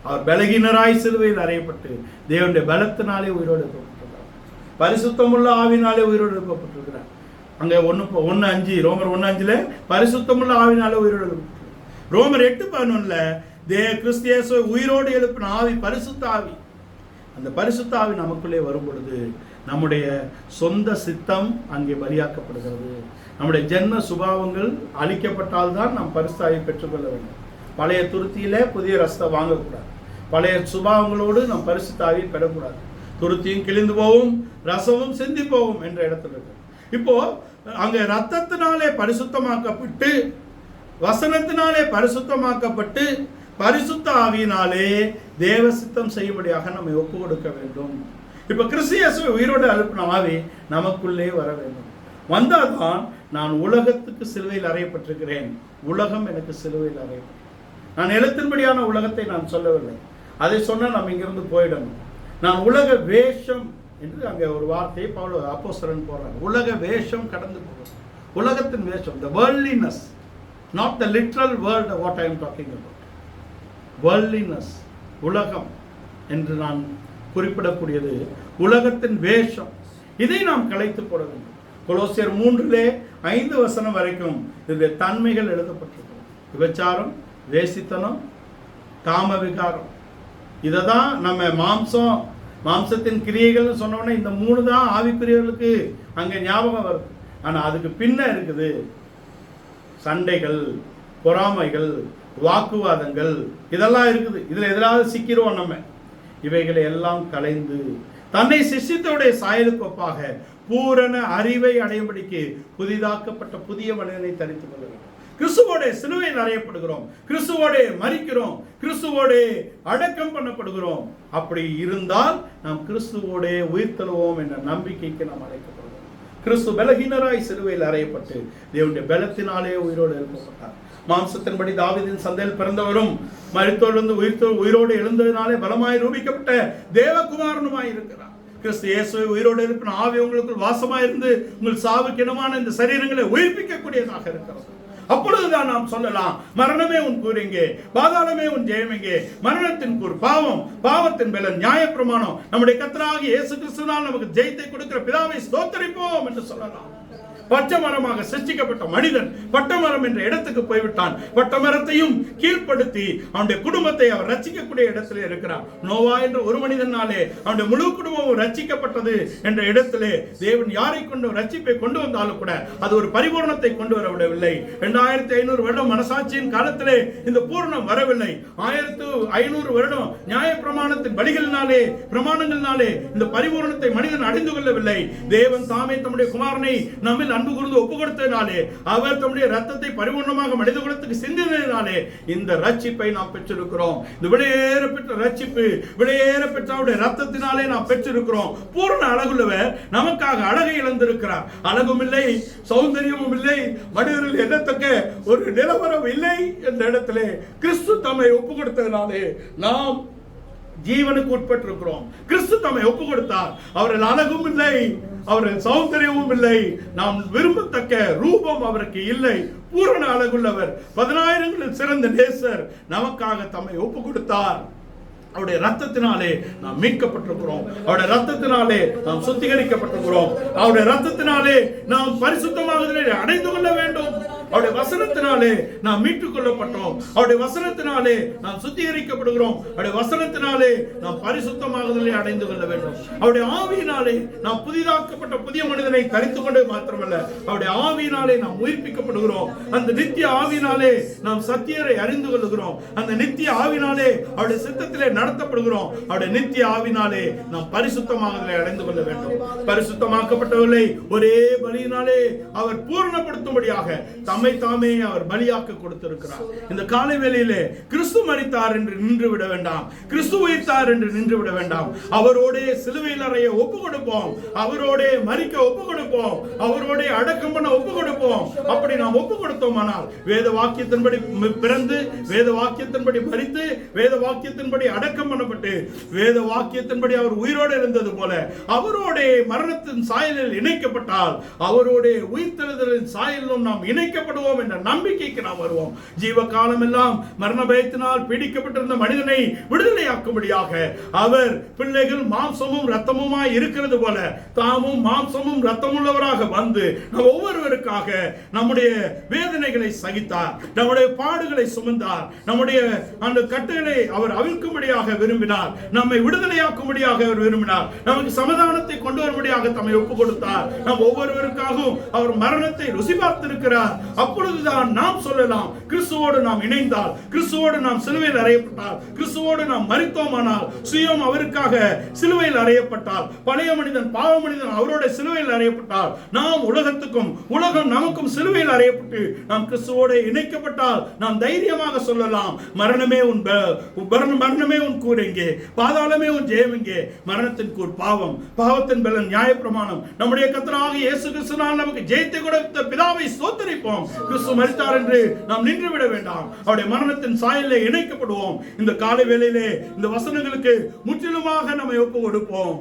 அவர் பலகீனராய் சிலுவையில் அறையப்பட்டு தேவனுடைய பலத்தினாலே உயிரோடு எழுப்பப்பட்டிருக்கிறார். பரிசுத்தமுள்ள ஆவினாலே உயிரோடு எழுப்பப்பட்டிருக்கிறார். அங்கே 1:5 ரோமர் 1:5 பரிசுத்தமுள்ள ஆவினாலே உயிரோடு எழுப்பப்பட்டிருக்கிறார். ரோமர் 8:11 கிறிஸ்து இயேசுவை உயிரோடு எழுப்பின ஆவி பரிசுத்த ஆவி. அந்த பரிசுத்த ஆவி நமக்குள்ளே வரும் பொழுது நம்முடைய சொந்த சித்தம் அங்கே பலியாக்கப்படுகிறது. நம்முடைய ஜென்ம சுபாவங்கள் அழிக்கப்பட்டால்தான் நாம் பரிசுத்த ஆவியை பெற்றுக்கொள்ள வேண்டும். பழைய துருத்தியில புதிய ரசத்தை வாங்கக்கூடாது. பழைய சுபாவங்களோடு நாம் பரிசுத்த ஆவியை பெறக்கூடாது. துருத்தியும் கிழிந்து போகும், ரசமும் சிந்தி போகும் என்ற இடத்துல இருக்கு. இப்போ அங்க ரத்தத்தினாலே பரிசுத்தமாக்கப்பட்டு, வசனத்தினாலே பரிசுத்தமாக்கப்பட்டு, பரிசுத்த ஆவியினாலே தேவ சித்தம் செய்யும்படியாக நம்மை ஒப்பு கொடுக்க வேண்டும். இப்ப கிறிஸ்து இயேசுவை உயிரோடு எழுப்பின ஆவி நமக்குள்ளே வர வேண்டும். வந்தால்தான் நான் உலகத்துக்கு சிலுவையில் அறையப்பட்டிருக்கிறேன், உலகம் எனக்கு சிலுவையில் அறையப்பட்டிருக்கிறேன். நான் எழுத்தின்படியான உலகத்தை நான் சொல்லவில்லை. அதை சொன்னால் நம்ம இங்கிருந்து போயிடணும். நான் உலக வேஷம் என்று அங்கே ஒரு வார்த்தையை பவுல் அப்போஸ்தலன் போடுறாங்க. உலக வேஷம் கடந்து போகும். உலகத்தின் வேஷம், the worldliness, not the literal world what I am talking about. worldliness, உலகம் என்று நான் குறிப்பிடக்கூடியது உலகத்தின் வேஷம். இதை நாம் களைத்து போட வேண்டும். கொலோசியர் 3:5 வரைக்கும் இந்த தன்மைகள் எழுதப்பட்டிருக்கிறது. விபச்சாரம், வேசித்தனம், காம விகாரம். இதை தான் நம்ம மாம்சத்தின் கிரியைகள்னு சொன்னோன்னே இந்த 3 தான் ஆவிக்குரியவர்களுக்கு அங்கே ஞாபகம் வருது. ஆனால் அதுக்கு பின்ன இருக்குது சண்டைகள், பொறாமைகள், வாக்குவாதங்கள், இதெல்லாம் இருக்குது. இதில் எதிராவது சிக்கிறோம் நம்ம. இவைகளை எல்லாம் களைந்து தன்னை சிஷ்யத்தோடைய சாயலுக்கு ஒப்பாக பூரண அறிவை அடையும்படிக்கு புதிதாக்கப்பட்ட புதிய மனிதனை தரித்துக் கொள்ள வேண்டும். கிறிஸ்துவோட சிலுவையில் அறையப்படுகிறோம், கிறிஸ்துவோட மரிக்கிறோம், கிறிஸ்துவோட அடக்கம் பண்ணப்படுகிறோம். அப்படி இருந்தால் நாம் கிறிஸ்துவோட உயிர் தழுவோம் என்ற நம்பிக்கைக்கு நாம் அழைக்கப்படுகிறோம். கிறிஸ்து பலகீனராய் சிலுவையில் அறையப்பட்டு தேவனுடைய பலத்தினாலே உயிரோடு எழுப்பப்பட்டார். மாம்சத்தின்படி தாவீதின் சந்தையில் பிறந்தவரும் மரித்தோடு உயிரோடு எழுந்ததினாலே பலமாய் ரூபிக்கப்பட்ட தேவகுமாரனுமாய் இருக்கிறார். கிறிஸ்து இயேசுவை உயிரோடு எழுப்பின ஆவி உங்களுக்குள் வாசமாயிருந்து உங்கள் சாவுக்கிடமான இந்த சரீரங்களை உயிர்ப்பிக்கக்கூடியதாக இருக்கிறது. அப்பொழுதுதான் நாம் சொல்லலாம், மரணமே உன் கூர் எங்கே, பாதாளமே உன் ஜெயம் எங்கே. மரணத்தின் கூர் பாவம், பாவத்தின் பலன் நியாயப்பிரமாணம். நம்முடைய கர்த்தராகிய இயேசு கிறிஸ்துவினால் நமக்கு ஜெயத்தை கொடுக்கிற பிதாவை ஸ்தோத்திரிப்போம் என்று சொல்லலாம். பச்சமரமாக சிருஷ்டிக்கப்பட்ட மனிதன் பட்டமரம் என்ற இடத்துக்கு போய்விட்டான். பட்டமரத்தையும் கீழ்ப்படுத்தி அவனுடைய குடும்பத்தை அவர் ரட்சிக்கக்கூடிய இடத்திலே இருக்கிறார். நோவா என்ற ஒரு மனிதனாலே அவனுடைய முழு குடும்பமும் ரட்சிக்கப்பட்டது என்ற இடத்திலே தேவன் யாரை கொண்டு ரட்சிப்பை கொண்டு வந்தாலும் கூட அது ஒரு பரிபூரணத்தை கொண்டு வரவிடவில்லை. 2500 வருடம் மனசாட்சியின் காலத்திலே இந்த பூரணம் வரவில்லை. 1500 வருடம் நியாய பிரமாணத்தின் பலிகளினாலே பிரமாணங்களினாலே இந்த பரிபூரணத்தை மனிதன் அடைந்து கொள்ளவில்லை. தேவன் தாமே தம்முடைய குமாரனை நம்மில் அன்பு கூர்ந்து ஒப்பு கொடுத்ததினாலே, அவர் தம்முடைய ரத்தத்தை பரிபூர்ணமாக மனித குலத்துக்கு சிந்தினதினாலே இந்த ரட்சிப்பை நாம் பெற்றிருக்கிறோம். இந்த விலையேற பெற்ற ரட்சிப்பு, விலையேற பெற்ற அவருடைய ரத்தத்தினாலே நாம் பெற்றிருக்கிறோம். பூரண அழகுள்ளவர் நமக்காக அழகை இழந்திருக்கிறார். அழகும் இல்லை, சௌந்தரியமும் இல்லை, மனிதர்கள் எண்ணத்தக்க ஒரு நிலவரம் இல்லை என்ற இடத்திலே கிறிஸ்து தம்மை ஒப்பு கொடுத்ததினாலே நாம் ஜீவனுக்கு உட்பட்டிருக்கிறோம். கிறிஸ்து தம்மை ஒப்பு கொடுத்தார். அவர்கள் அழகும் இல்லை, அவர்கள் சௌந்தரியமும் இல்லை, நாம் விரும்பத்தக்க ரூபம் அவருக்கு இல்லை. பூரண அழகுள்ளவர், 10,000ங்களில் சிறந்த நேசர் நமக்காக தம்மை ஒப்பு கொடுத்தார். அவருடைய ரத்தத்தினாலே நாம் மீட்கப்பட்டிருக்கிறோம். அவருடைய ரத்தத்தினாலே நாம் சுத்திகரிக்கப்பட்டிருக்கிறோம். அவருடைய ரத்தத்தினாலே நாம் பரிசுத்தமாகுதலை அடைந்து கொள்ள வேண்டும். அவருடைய வசனத்தினாலே நாம் மீட்டுக் கொள்ளப்பட்டோம். அவருடைய வசனத்தினாலே நாம் சுத்திகரிக்கப்படுகிறோம். அவருடைய வசனத்தினாலே நாம் பரிசுத்தமாகுதலை அடைந்து கொள்ள வேண்டும். அவருடைய ஆவியினாலே நாம் புதிதாக்கப்பட்ட புதிய மனிதனை தரித்துக் கொண்டே மாத்திரமல்ல, அவருடைய ஆவியினாலே நாம் உயிர்ப்பிக்கப்படுகிறோம். அந்த நித்திய ஆவியினாலே நாம் சத்தியரை அறிந்து கொள்கிறோம். அந்த நித்திய ஆவினாலே அவருடைய சித்தத்திலே நடத்தப்படுகிறோம். அவருடைய நித்திய ஆவினாலே நாம் பரிசுத்தமாகுதலை அடைந்து கொள்ள வேண்டும். பரிசுத்தமாக்கப்பட்டவர்களை ஒரே பலியினாலே அவர் பூரணப்படுத்தும்படியாக தம்மை தாமே அவர் பலியாக்க கொடுத்திருக்கிறார். இந்த காலை வேளையிலே கிறிஸ்து மரித்தார் என்று நின்று விட வேண்டாம், கிறிஸ்து உயிர்த்தார் என்று நின்று விட வேண்டாம். அவரோட சிலுவையில் அறைய ஒப்பு கொடுப்போம், அவரோட மரிக்க ஒப்பு கொடுப்போம், அவரோட அடக்கம் பண்ண ஒப்பு கொடுப்போம். அப்படி நாம் ஒப்பு கொடுத்தோமானால் வேத வாக்கியத்தின்படி பிறந்து, வேத வாக்கியத்தின்படி மரித்து, வேத வாக்கியத்தின்படி அடக்கம் பண்ணப்பட்டு, வேத வாக்கியத்தின்படி அவர் உயிரோடு இருந்தது போல அவரோட மரணத்தின் சாயலில் இணைக்கப்பட்டால் அவரோட உயிர்த்தெழுதலின் சாயலிலும் நாம் இணைக்கப்படுவோம் என்ற நம்பிக்கைக்கு நாம் வருவோம். ஜீவ காலம் எல்லாம் மரண பயத்தினால் பீடிக்கப்பட்டிருந்த மனிதனை விடுதலையாக்கும்படியாக அவர் பிள்ளைகள் மாம்சமும் இரத்தமுமாய் இருக்கிறது போல தாமும் மாம்சமும் இரத்தமுள்ளவராக வந்து நம் ஒவ்வொருவருக்காக நம்முடைய வேதனைகளை சகித்தார், நம்முடைய பாடுகளை சுமந்தார், நம்முடைய அந்த கட்டுகளை அவர் அவிழ்க்கும்படியாக விரும்பினார், நம்மை விடுதலையாக்கும்படியாக அவர் விரும்பினார், நமக்கு சமாதானத்தை கொண்டு வரும்படியாக தம்மை ஒப்பு கொடுத்தார். நம் ஒவ்வொருவருக்காகவும் அவர் மரணத்தை ருசி பார்த்திருக்கிறார். அப்பொழுதுதான் நாம் சொல்லலாம், கிறிஸ்துவோடு நாம் இணைந்தால், கிறிஸ்துவோடு நாம் சிலுவையில் அறையப்பட்டால், கிறிஸ்துவோடு நாம் மரித்தோமானால், சுயம் அவருக்காக சிலுவையில் அறையப்பட்டால், பழைய மனிதன் பாவ மனிதன் அவரோட சிலுவையில் அறையப்பட்டால், நாம் உலகத்துக்கும் உலகம் நமக்கும் சிலுவையில் அறையப்பட்டு நாம் கிறிஸ்துவோடு இணைக்கப்பட்டால் நாம் தைரியமாக சொல்லலாம், மரணமே உன் கூர் எங்கே, பாதாளமே உன் ஜெயம் எங்கே. மரணத்தின் கூர் பாவம், பாவத்தின் பலன் நியாயப்பிரமாணம். நம்முடைய கர்த்தராகிய இயேசு கிறிஸ்துவினால் நமக்கு ஜெயத்தை கொடுத்த பிதாவை ஸ்தோத்திரிப்போம். கிறிஸ்து மரித்தார் என்று நாம் நின்று விட வேண்டாம். அவருடைய மரணத்தின் சாயலிலே இணைக்கப்படுவோம். இந்த காலை வேளையிலே இந்த வசனங்களுக்கு முற்றிலுமாக நம்மை ஒப்பு கொடுப்போம்.